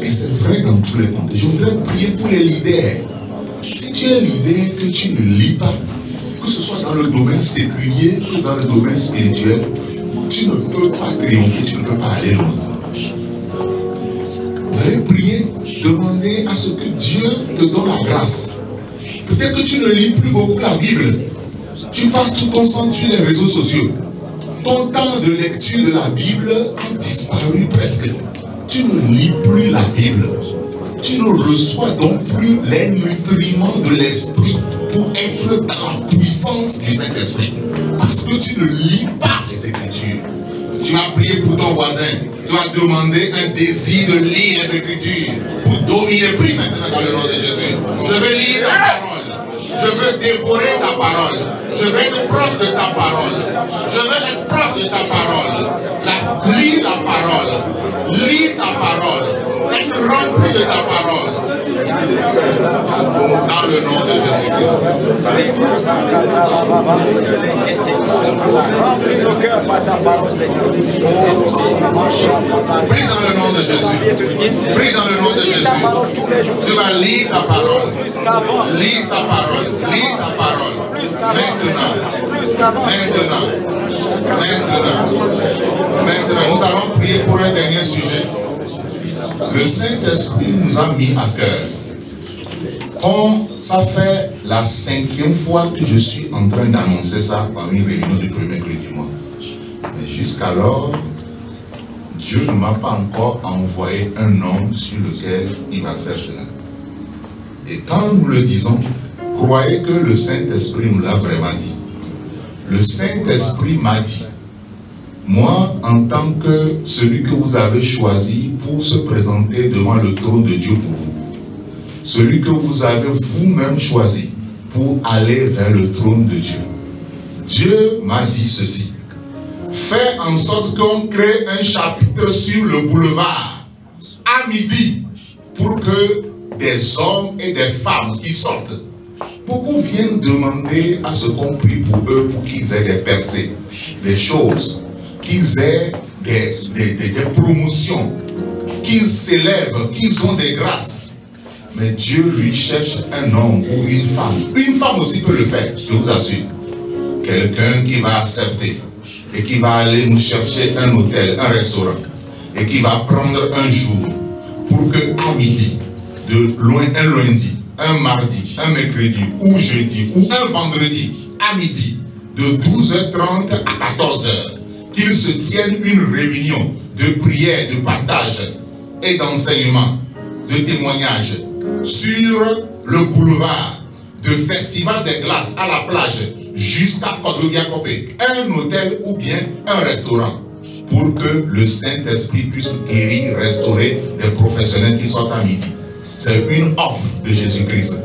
Speaker 8: Et c'est vrai dans tous les contextes. Je voudrais prier pour les leaders. Si tu es leader que tu ne lis pas, que ce soit dans le domaine séculier que dans le domaine spirituel, tu ne peux pas triompher, tu ne peux pas aller loin. Vous allez prier, demander à ce que Dieu te donne la grâce. Peut-être que tu ne lis plus beaucoup la Bible. Tu passes tout ton temps sur les réseaux sociaux. Ton temps de lecture de la Bible a disparu presque. Tu ne lis plus la Bible. Tu ne reçois donc plus les nutriments de l'esprit pour être dans la puissance du Saint-Esprit. Parce que tu ne lis pas les Écritures. Tu as prié pour ton voisin. Tu as demandé un désir de lire les Écritures pour dominer. Prie maintenant dans le nom de Jésus. Je vais lire ta parole. Je veux dévorer ta parole. Je vais être proche de ta parole. Je vais être proche de ta parole. Lis la parole. Lis ta parole. Être rempli de ta parole. Dans le nom de Jésus-Christ. Prie dans le nom de Jésus. Prie dans le nom de Jésus. Tu vas lire ta parole. Lis ta parole. Lis ta parole. Maintenant, nous allons prier pour un dernier sujet. Le Saint-Esprit nous a mis à cœur. Comme ça fait la 5e fois que je suis en train d'annoncer ça par une réunion du premier mercredi du mois. Mais jusqu'alors, Dieu ne m'a pas encore envoyé un homme sur lequel il va faire cela. Et quand nous le disons, croyez que le Saint-Esprit nous l'a vraiment dit. Le Saint-Esprit m'a dit, moi, en tant que celui que vous avez choisi pour se présenter devant le trône de Dieu pour vous, celui que vous avez vous-même choisi pour aller vers le trône de Dieu, Dieu m'a dit ceci. Fais en sorte qu'on crée un chapitre sur le boulevard à midi pour que des hommes et des femmes qui sortent. Beaucoup viennent demander à ce qu'on prie pour eux pour qu'ils aient des percées, des choses, qu'ils aient des promotions, qu'ils s'élèvent, qu'ils ont des grâces. Mais Dieu lui cherche un homme ou une femme. Une femme aussi peut le faire, je vous assure. Quelqu'un qui va accepter et qui va aller nous chercher un hôtel, un restaurant, et qui va prendre un jour pour que à midi, un lundi, un mardi, un mercredi, ou jeudi, ou un vendredi, à midi, de 12h30 à 14h, qu'il se tienne une réunion de prière, de partage et d'enseignement, de témoignage sur le boulevard, de festival des glaces à la plage jusqu'à Kodogiakopé, un hôtel ou bien un restaurant, pour que le Saint-Esprit puisse guérir, restaurer des professionnels qui sortent à midi. C'est une offre de Jésus-Christ.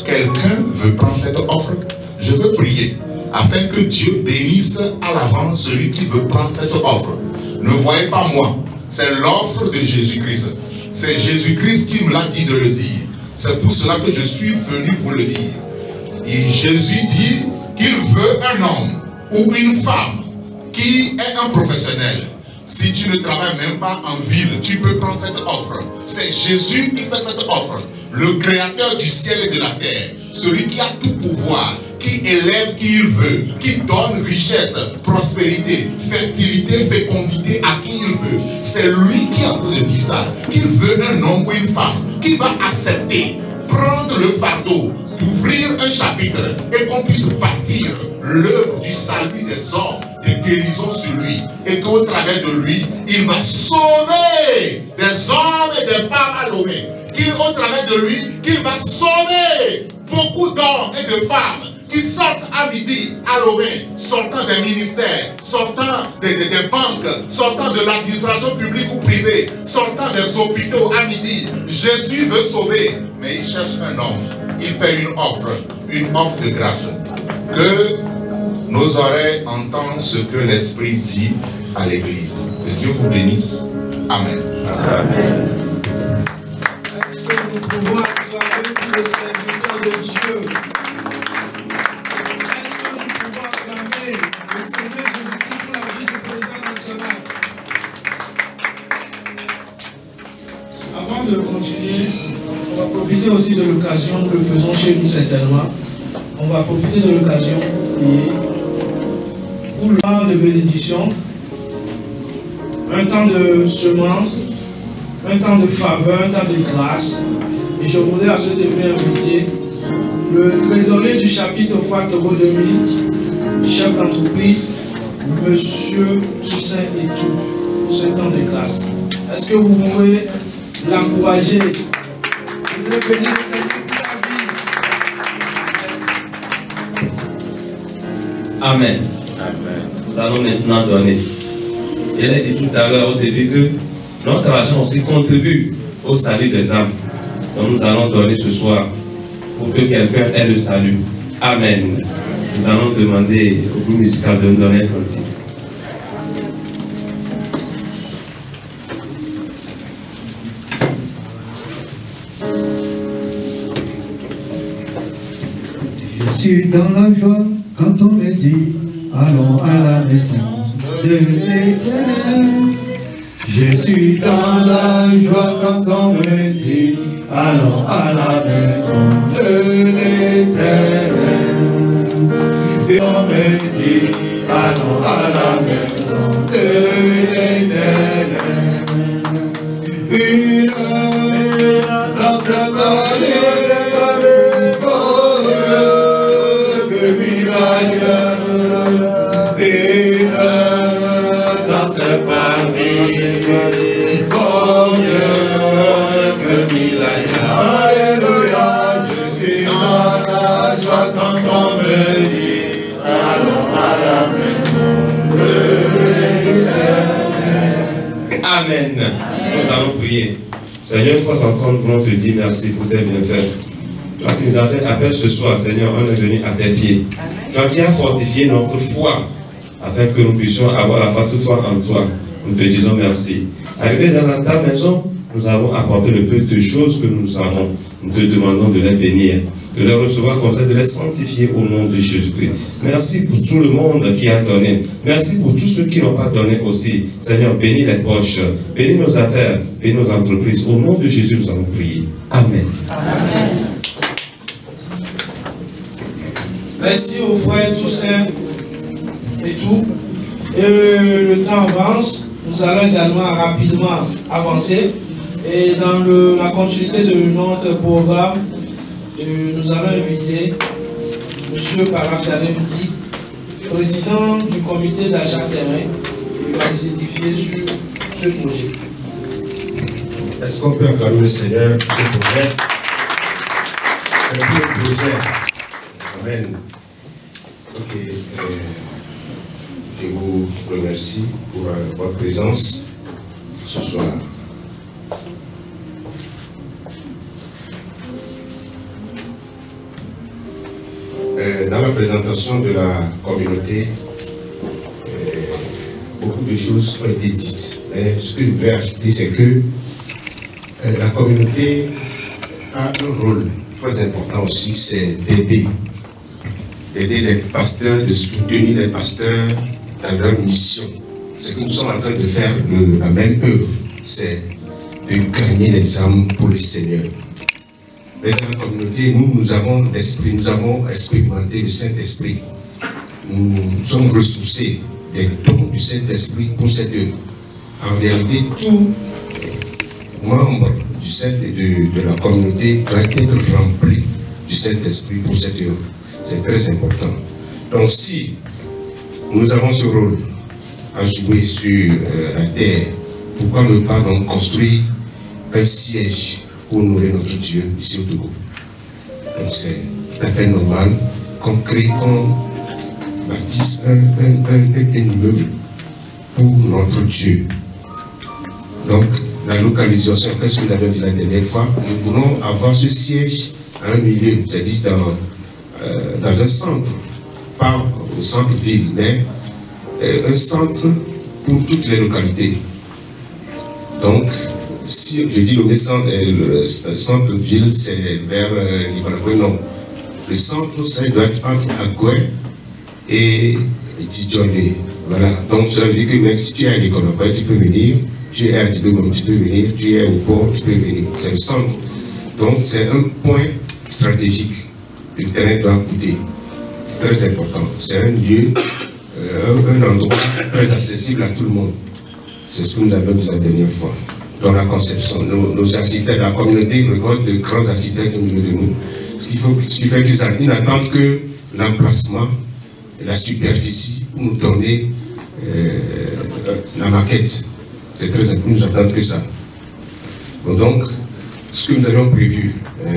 Speaker 8: Quelqu'un veut prendre cette offre? Je veux prier afin que Dieu bénisse à l'avance celui qui veut prendre cette offre. Ne voyez pas moi, c'est l'offre de Jésus-Christ. C'est Jésus-Christ qui me l'a dit de le dire. C'est pour cela que je suis venu vous le dire. Et Jésus dit qu'il veut un homme ou une femme qui est un professionnel. Si tu ne travailles même pas en ville, tu peux prendre cette offre. C'est Jésus qui fait cette offre. Le créateur du ciel et de la terre. Celui qui a tout pouvoir, qui élève qui il veut, qui donne richesse, prospérité, fertilité, fécondité à qui il veut. C'est lui qui est en train de dire ça, qu'il veut un homme ou une femme qui va accepter, prendre le fardeau, d'ouvrir un chapitre et qu'on puisse partir l'œuvre du salut des hommes, de guérison sur lui, et qu'au travers de lui, il va sauver des hommes et des femmes à Lomé. Au travers de lui, qu'il va sauver beaucoup d'hommes et de femmes qui sortent à midi à Lomé, sortant des ministères, sortant des banques, sortant de l'administration publique ou privée, sortant des hôpitaux à midi. Jésus veut sauver, mais il cherche un homme. Il fait une offre de grâce. Que nos oreilles entendent ce que l'Esprit dit à l'Église. Que Dieu vous bénisse. Amen.
Speaker 1: Amen. Est-ce que nous pouvons acclamer tous les serviteurs de Dieu? Est-ce que nous pouvons acclamer le Seigneur Jésus-Christ pour la vie du président national? Avant de continuer, on va profiter aussi de l'occasion, nous le faisons chez nous certainement. On va profiter de l'occasion pour le temps de bénédiction, un temps de semence, un temps de faveur, un temps de grâce. Et je voudrais à ce degré inviter le trésorier du chapitre Foi Togo 2000, chef d'entreprise, Monsieur Toussaint Etou, pour ce temps de grâce. Est-ce que vous pouvez l'encourager? Je voudrais bénir le Seigneur pour sa vie. Merci.
Speaker 9: Amen. Nous allons maintenant donner. Il a dit tout à l'heure au début que notre argent aussi contribue au salut des âmes. Donc nous allons donner ce soir pour que quelqu'un ait le salut. Amen. Nous allons demander au groupe musical de nous donner un cantique.
Speaker 3: Je suis dans la joie quand on me dit allons à la maison de l'Éternel. Je suis dans la joie quand on me dit allons à la maison de l'Éternel. Et on me dit allons à la maison de l'Éternel. Une dans cette vallée, oh Dieu, que miraille. Dans ce paradis, oh Dieu, que mille alléluia, je suis dans la joie quand on me dit, allons à la maison de l'Éternel.
Speaker 9: Amen. Nous allons prier. Seigneur, une fois encore, nous voulons te dire merci pour tes bienfaits. Toi qui nous as fait appel ce soir, Seigneur, on est venu à tes pieds. Toi qui as fortifié notre foi, afin que nous puissions avoir la foi toutefois en toi. Nous te disons merci. Arrivé dans ta maison, nous avons apporté le peu de choses que nous avons. Nous te demandons de les bénir, de les recevoir comme ça, de les sanctifier au nom de Jésus-Christ. Merci pour tout le monde qui a donné. Merci pour tous ceux qui n'ont pas donné aussi. Seigneur, bénis les poches, bénis nos affaires, bénis nos entreprises. Au nom de Jésus, nous allons prier. Amen.
Speaker 1: Amen. Merci aux frères Toussaint et tout. Et le temps avance. Nous allons également rapidement avancer. Et dans la continuité de notre programme, nous allons inviter M. Parafademdi, président du comité d'achat terrain. Il va nous édifier sur ce projet.
Speaker 7: Est-ce qu'on peut acclamer le Seigneur pour ce projet? C'est un projet. Amen. Ok. Je vous remercie pour votre présence ce soir. Dans la présentation de la communauté, beaucoup de choses ont été dites. Mais ce que je voudrais ajouter, c'est que la communauté a un rôle très important aussi, c'est d'aider les pasteurs, de soutenir les pasteurs dans leur mission. Ce que nous sommes en train de faire, la même œuvre, c'est de gagner les âmes pour le Seigneur.
Speaker 10: Mais dans la communauté, nous avons l'esprit, nous avons expérimenté le Saint-Esprit. Nous sommes ressourcés des dons du Saint-Esprit pour cette œuvre. En réalité, tout membre du Saint et de la communauté doit être rempli du Saint-Esprit pour cette œuvre. C'est très important. Donc si nous avons ce rôle à jouer sur la terre, pourquoi ne pas donc construire un siège pour honorer notre Dieu ici au Togo? Donc c'est tout à fait normal qu'on crée, qu'on bâtisse un immeuble pour notre Dieu. Donc la localisation, qu'est-ce que nous avons dit la dernière fois? Nous voulons avoir ce siège à un milieu, c'est-à-dire dans un centre, pas au centre-ville, mais un centre pour toutes les localités. Donc, si je dis le centre-ville, c'est vers Libanagoué, non. Le centre, ça doit être entre Agoué et Tidjolé. Voilà. Donc, cela veut dire que même si tu es à Libanagoué, tu peux venir. Tu es à Tidjolé, tu peux venir. Tu es au port, tu peux venir. C'est le centre. Donc, c'est un point stratégique. Le terrain doit coûter. Très important. C'est un lieu, un endroit très accessible à tout le monde. C'est ce que nous avons dit la dernière fois. Dans la conception, nos architectes, la communauté regarde de grands architectes au milieu de nous. Ce qui fait qu'ils n'attendent que l'emplacement et la superficie pour nous donner la maquette. C'est très important, nous attendons que ça. Bon, donc, ce que nous avions prévu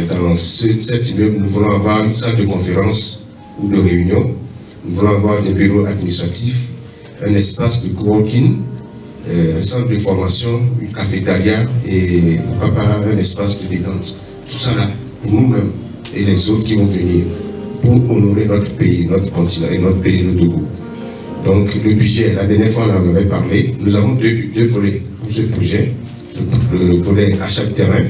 Speaker 10: dans cet immeuble, nous voulons avoir une salle de conférence ou de réunion, nous voulons avoir des bureaux administratifs, un espace de coworking, un centre de formation, une cafétéria et pourquoi pas un espace de détente. Tout ça là, pour nous-mêmes et les autres qui vont venir, pour honorer notre pays, notre continent et notre pays, le Togo. Donc le budget, la dernière fois on en avait parlé, nous avons deux volets pour ce projet, le volet achat de terrain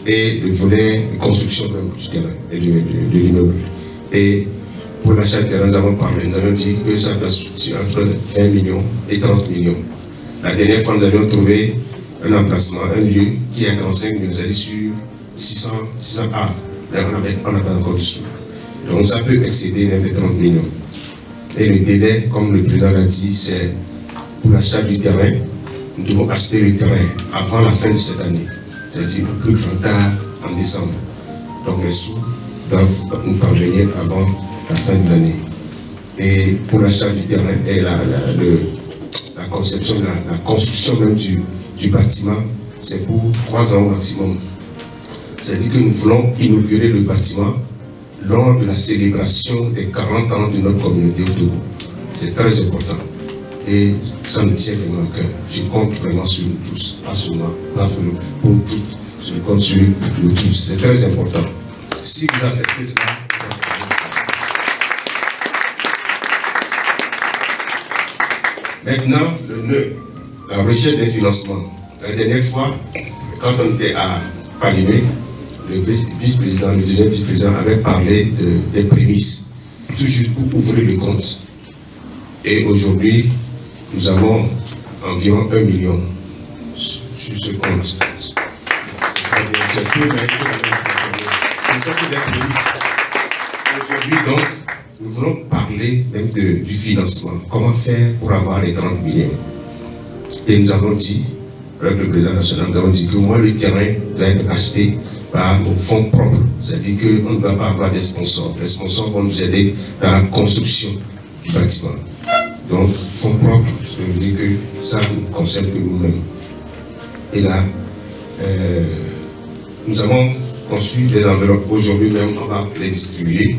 Speaker 10: et le volet construction même du terrain et de l'immeuble. Et pour l'achat de terrain, nous avons parlé, nous avons dit que ça doit se entre 20 millions et 30 millions. La dernière fois, nous avions trouvé un emplacement, un lieu qui est à 45 millions, c'est-à-dire sur 600 A. Mais on n'a pas encore du sous. Donc ça peut excéder même les 30 millions. Et le délai, comme le président l'a dit, c'est pour l'achat du terrain. Nous devons acheter le terrain avant la fin de cette année. C'est-à-dire le plus grand tard en décembre. Donc les sous doivent nous parvenir avant la fin de l'année. Et pour l'achat du terrain et la conception, la construction même du bâtiment, c'est pour 3 ans au maximum. C'est-à-dire que nous voulons inaugurer le bâtiment lors de la célébration des 40 ans de notre communauté au Togo. C'est très important. Et ça me tient vraiment à cœur. Je compte vraiment sur nous tous, pas sur moi, pas pour nous tous. Je compte sur nous tous. C'est très important. Si vous acceptez cela, maintenant, le nœud, la recherche des financements. La dernière fois, quand on était à Palimé, le vice-président, le deuxième vice-président avait parlé des prémices, tout juste pour ouvrir le compte. Et aujourd'hui, nous avons environ 1 million sur ce compte. C'est que des prémices. Aujourd'hui, donc, nous voulons parler même du financement. Comment faire pour avoir les 30 millions? Et nous avons dit, avec le président national, nous avons dit que moi, le terrain va être acheté par nos fonds propres. C'est-à-dire qu'on ne va pas avoir des sponsors. Les sponsors vont nous aider dans la construction du bâtiment. Donc, fonds propres, ça veut dire que ça ne concerne que nous-mêmes. Et là, nous avons conçu des enveloppes. Aujourd'hui même, on va les distribuer.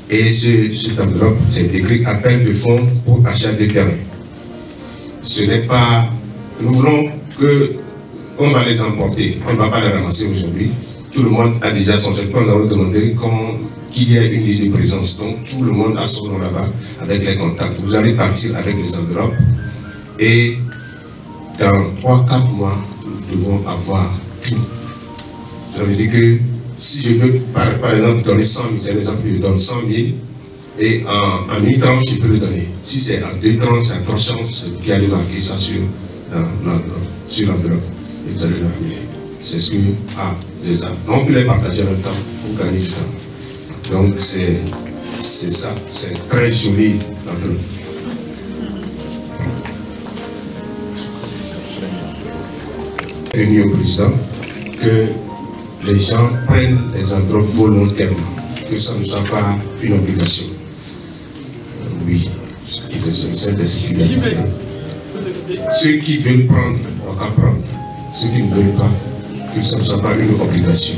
Speaker 10: Et cette enveloppe, c'est écrit appel de fonds pour achat de terrain. Ce n'est pas... Nous voulons que... On va les emporter. On ne va pas les ramasser aujourd'hui. Tout le monde a déjà son chèque. Nous avons demandé qu'il y ait une liste de présence. Donc tout le monde a son nom là-bas avec les contacts. Vous allez partir avec les enveloppes. Et dans 3-4 mois, nous devons avoir tout. Ça veut dire que si je veux, par exemple, donner 100 000, c'est l'exemple, je donne 100 000, et en une tranche, je peux le donner. Si c'est en 2 tranches, c'est à 3 chances, vous allez marquer ça sur l'enveloppe. Et vous allez le ramener. C'est ce que C'est ça. Donc, on peut les partager en même temps pour gagner du temps. Donc, c'est ça. C'est très joli entre nous. Venu au président que les gens prennent les enveloppes volontairement, que ça ne soit pas une obligation. Oui, le Saint-Esprit. Ceux qui veulent prendre, on va prendre. Ceux qui ne veulent pas, que ça ne soit pas une obligation.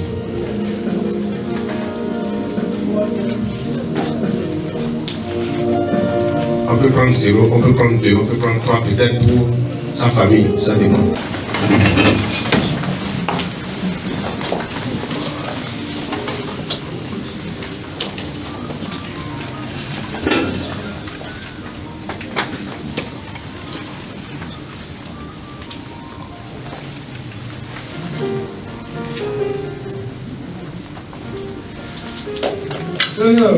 Speaker 10: On peut prendre 0, on peut prendre 2, on peut prendre 3, peut-être pour sa famille, ça dépend.
Speaker 11: Seigneur,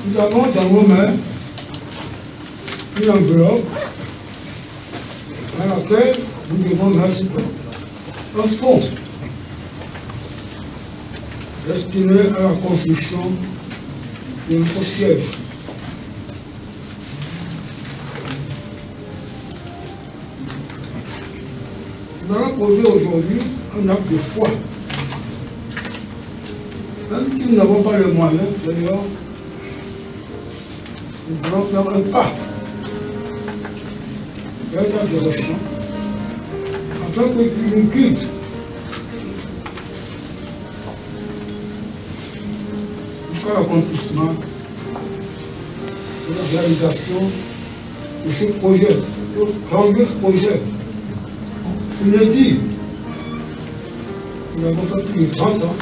Speaker 11: nous avons dans vos mains une enveloppe dans laquelle nous devons mettre un fonds destiné à la construction de notre siège. Nous allons poser aujourd'hui un acte de foi. Même si nous n'avons pas les moyens, d'ailleurs, nous allons faire un pas vers ta direction, afin que tu nous guides jusqu'à l'accomplissement de la réalisation de ce projet, de grandiose projet inédit. Nous avons fait plus de 30 ans.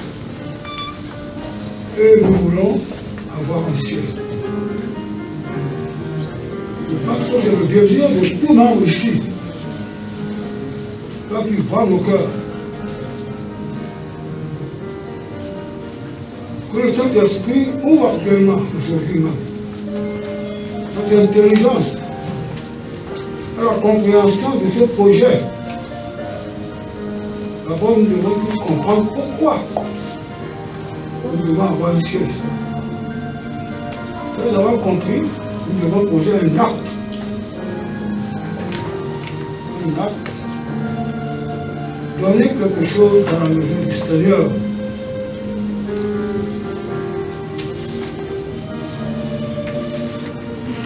Speaker 11: Et nous voulons avoir un ciel. Je pense que c'est le désir de tout membre ici. Là qui voit nos cœurs. Que le Saint-Esprit ouvre actuellement, aujourd'hui même, notre intelligence à la compréhension de ce projet. D'abord, nous devons tous comprendre pourquoi nous devons avoir un siège. Après avoir compris, nous devons poser un acte. Un acte. Donner quelque chose dans la maison du Seigneur.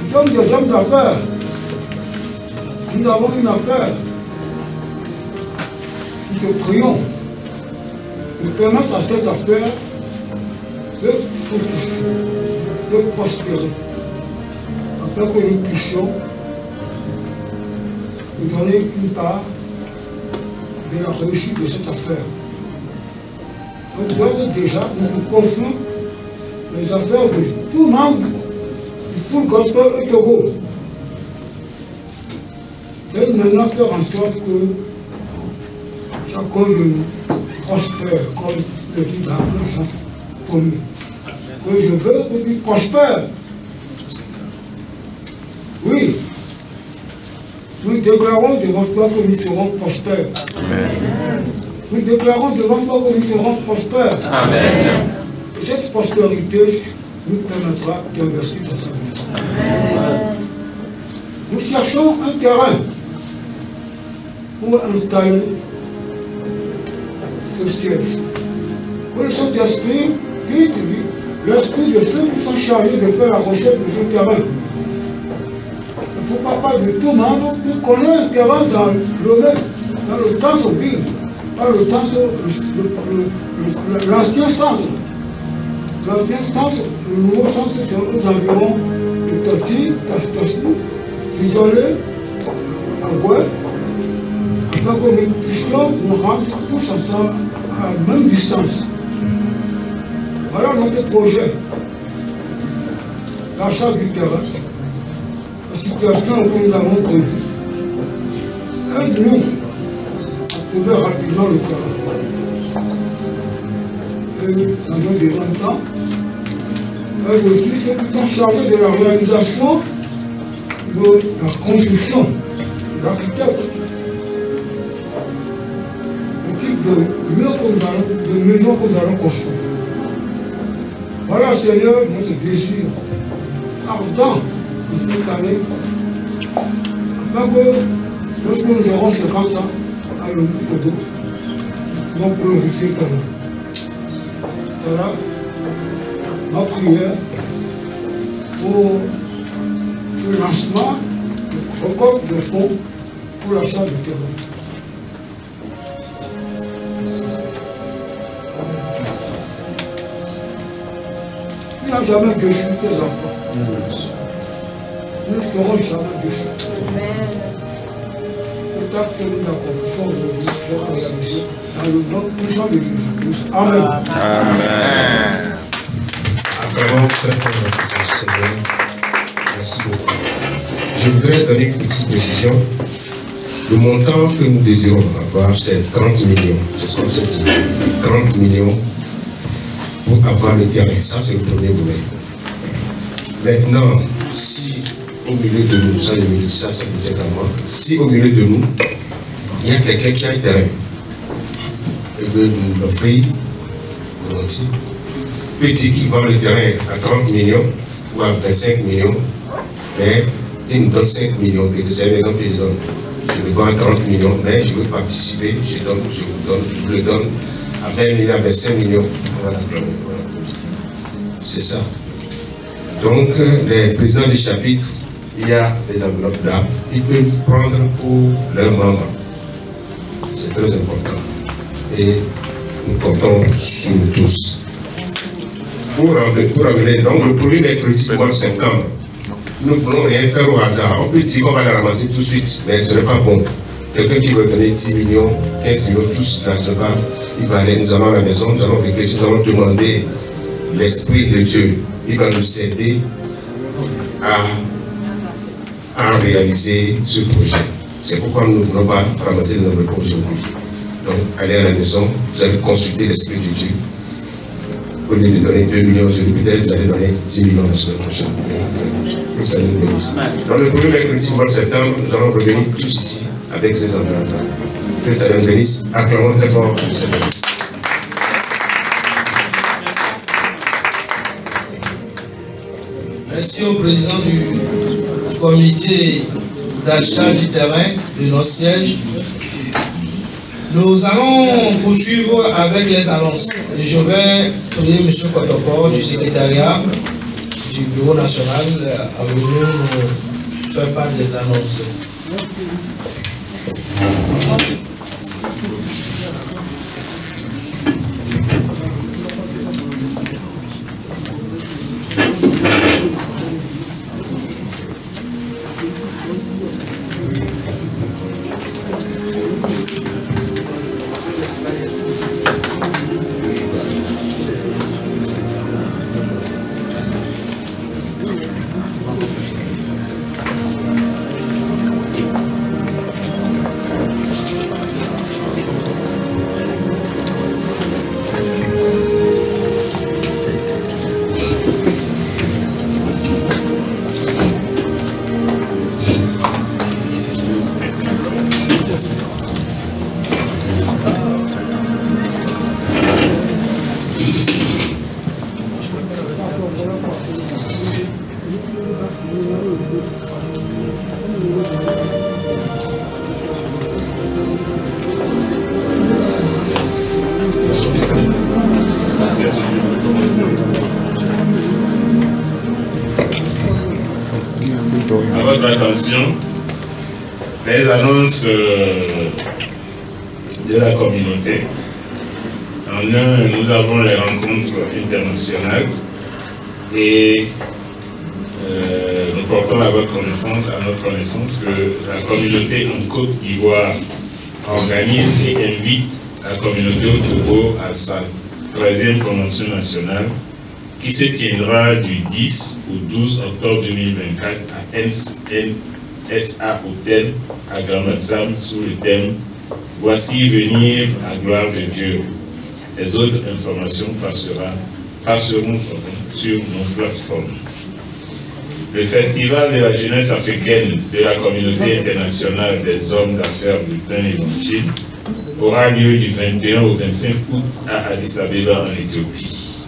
Speaker 11: Nous sommes des hommes d'affaires. Nous avons une affaire. Nous te prions de permettre à cette affaire de fructifier, de prospérer, afin que nous puissions nous donner une part de la réussite de cette affaire. Donc, d'ores et déjà, nous confions les affaires de tout membre du Full Gospel et Togo. Et maintenant faire en sorte que chacun de nous prospère, comme le dit dans un chant promis. Que je veux que tu prospères. Oui. Nous déclarons devant toi que nous serons prospères. Amen. Nous déclarons devant toi que nous serons prospères. Amen. Et cette prospérité nous permettra d'investir dans sa vie. Amen. Nous cherchons un terrain pour installer ce siège. Que le Saint-Esprit guide l'esprit de ceux qui sont chargés de faire la recherche de ce terrain. Pourquoi pas de tout membre qui connaît un terrain dans le centre-ville, pas le centre, l'ancien centre. L'ancien centre, le nouveau centre, c'est aux environs de Tati, Isolé, Agoué, afin que nous puissions nous rendre tous ensemble à la même distance. Voilà notre projet. L'achat du terrain. La situation que nous avons prévue. Aide-nous à trouver rapidement le terrain. Et dans nos besoins de temps, aide aussi ceux qui sont chargés de la réalisation de la construction, l'architecte. de murs de maisons que nous allons construire. Voilà, Seigneur, notre désir ardent de cette année, afin que lorsque nous aurons 50 ans, à le Togo, nous allons glorifier ton nom. Voilà ma prière pour le lancement de record de fonds pour l'achat de terrain. Il n'a jamais déçu tes enfants. Nous ne serons jamais déçus. Le temps que nous accomplissons aujourd'hui sera réalisé dans le nom puissant de Jésus-Christ. Amen.
Speaker 10: Amen. Acclamons très fort notre Seigneur. Merci beaucoup. Je voudrais donner une petite précision. Le montant que nous désirons avoir, c'est 30 millions. C'est ce qu'on s'est dit. 30 millions pour avoir le terrain. Ça, c'est le premier volet. Maintenant, si au milieu de nous, ça, le milieu, ça, c'est peut-être à moi, si au milieu de nous, il y a quelqu'un qui a un terrain, et que nous l'offrir, petit qui vend le terrain à 30 millions ou à 25 millions, mais il nous donne 5 millions, c'est un exemple que je donne. Je le vends à 30 millions, mais je veux participer, je le donne à 20 millions, à 25 millions. Voilà. C'est ça. Donc, les présidents du chapitre, il y a des enveloppes là, ils peuvent prendre pour leurs membres. C'est très important. Et nous comptons sur nous tous. Pour amener, donc le premier mercredi du mois de septembre, nous ne voulons rien faire au hasard. On peut dire qu'on va la ramasser tout de suite, mais ce n'est pas bon. Quelqu'un qui veut donner 10 millions, 15 millions, tous, là, ce n'est pas. Il va aller, nous allons à la maison, nous allons réfléchir, nous allons demander l'Esprit de Dieu. Il va nous aider à réaliser ce projet. C'est pourquoi nous ne voulons pas ramasser les enveloppes aujourd'hui. Donc, allez à la maison, vous allez consulter l'Esprit de Dieu. Au lieu de donner 2 millions aujourd'hui, peut-être vous allez donner 10 millions la semaine prochaine. Que ça nous bénisse. Dans le premier mercredi du mois de septembre, nous allons revenir tous ici avec ces enveloppes. Que ça nous bénisse. Acclamons très fort le Seigneur.
Speaker 1: Merci au président du comité d'achat du terrain de notre siège. Nous allons poursuivre avec les annonces. Et je vais prier M. Kotoko du secrétariat du Bureau national à venir nous faire part des annonces.
Speaker 7: À votre attention, les annonces de la communauté. En un, nous avons les rencontres internationales et nous portons à votre connaissance, à notre connaissance, que la communauté en Côte d'Ivoire organise et invite la communauté au Togo à sa 13e convention nationale qui se tiendra du 10 au 12 octobre 2024 à NSA Hotel à Grand-Massam sous le thème « Voici venir la gloire de Dieu ». Les autres informations passeront sur nos plateformes. Le Festival de la jeunesse africaine de la communauté internationale des hommes d'affaires du plein évangile aura lieu du 21 au 25 août à Addis Abeba en Éthiopie.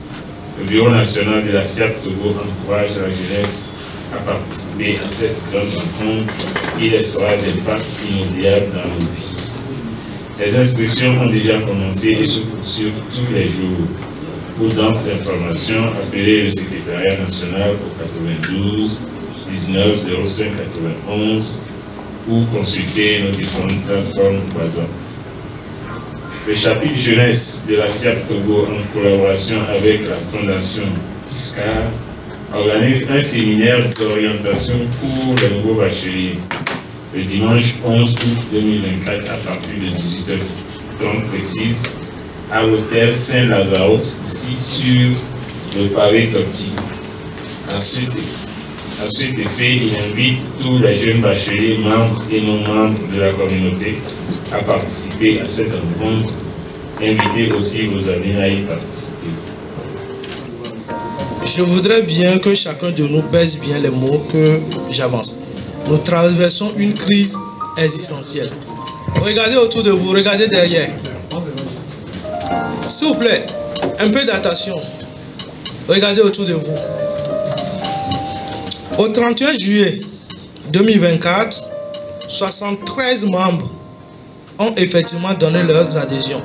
Speaker 7: Le Bureau national de la SIAP Togo encourage la jeunesse à participer à cette grande rencontre qui laissera des impacts inoubliables dans nos vies. Les inscriptions ont déjà commencé et se poursuivent tous les jours. Pour d'informations, appelez le secrétariat national au 92 19 05 91 ou consultez nos différentes plateformes WhatsApp. Le chapitre jeunesse de la SIAP Togo, en collaboration avec la Fondation Piscar, organise un séminaire d'orientation pour les nouveaux bacheliers le dimanche 11 août 2024 à partir de 18h30 précise à l'hôtel Saint-Lazare, ici sur le pavé Tortue. À cet effet, il invite tous les jeunes bacheliers, membres et non-membres de la communauté à participer à cette rencontre. Invitez aussi vos amis à y participer.
Speaker 1: Je voudrais bien que chacun de nous pèse bien les mots que j'avance. Nous traversons une crise existentielle. Regardez autour de vous, regardez derrière. S'il vous plaît, un peu d'attention. Regardez autour de vous. Au 31 juillet 2024, 73 membres ont effectivement donné leurs adhésions.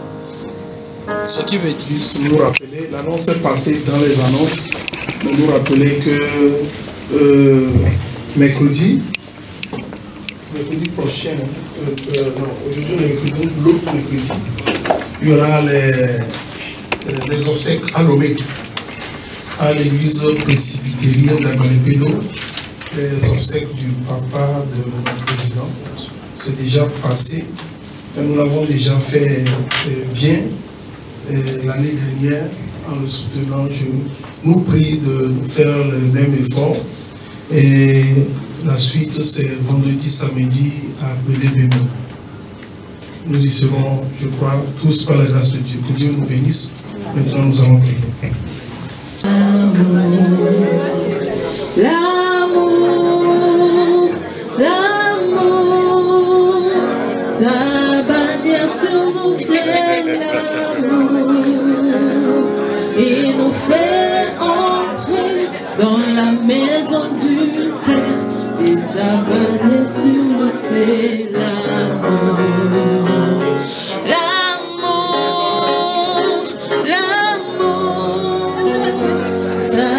Speaker 1: Ce qui veut dire...
Speaker 12: Nous rappeler, l'annonce est passée dans les annonces, mais nous rappeler que mercredi prochain, aujourd'hui l'autre mercredi, il y aura les obsèques à Lomé, à l'église presbytérienne d'Abalépédo, les obsèques du papa de notre président. C'est déjà passé, nous l'avons déjà fait bien l'année dernière en le soutenant. Je nous prie de faire le même effort. Et la suite, c'est vendredi, samedi à Belé-Bémou. Nous y serons, je crois, tous par la grâce de Dieu. Que Dieu nous bénisse. Maintenant, nous allons prier.
Speaker 13: L'amour, sa bannière sur nous, c'est l'amour. Il nous fait entrer dans la maison du Père. Et sa bannière sur nous, c'est l'amour. L'amour, l'amour, sa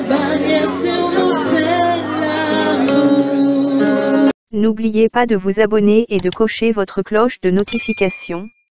Speaker 13: bannière sur nous, c'est l'amour.
Speaker 14: N'oubliez pas de vous abonner et de cocher votre cloche de notification.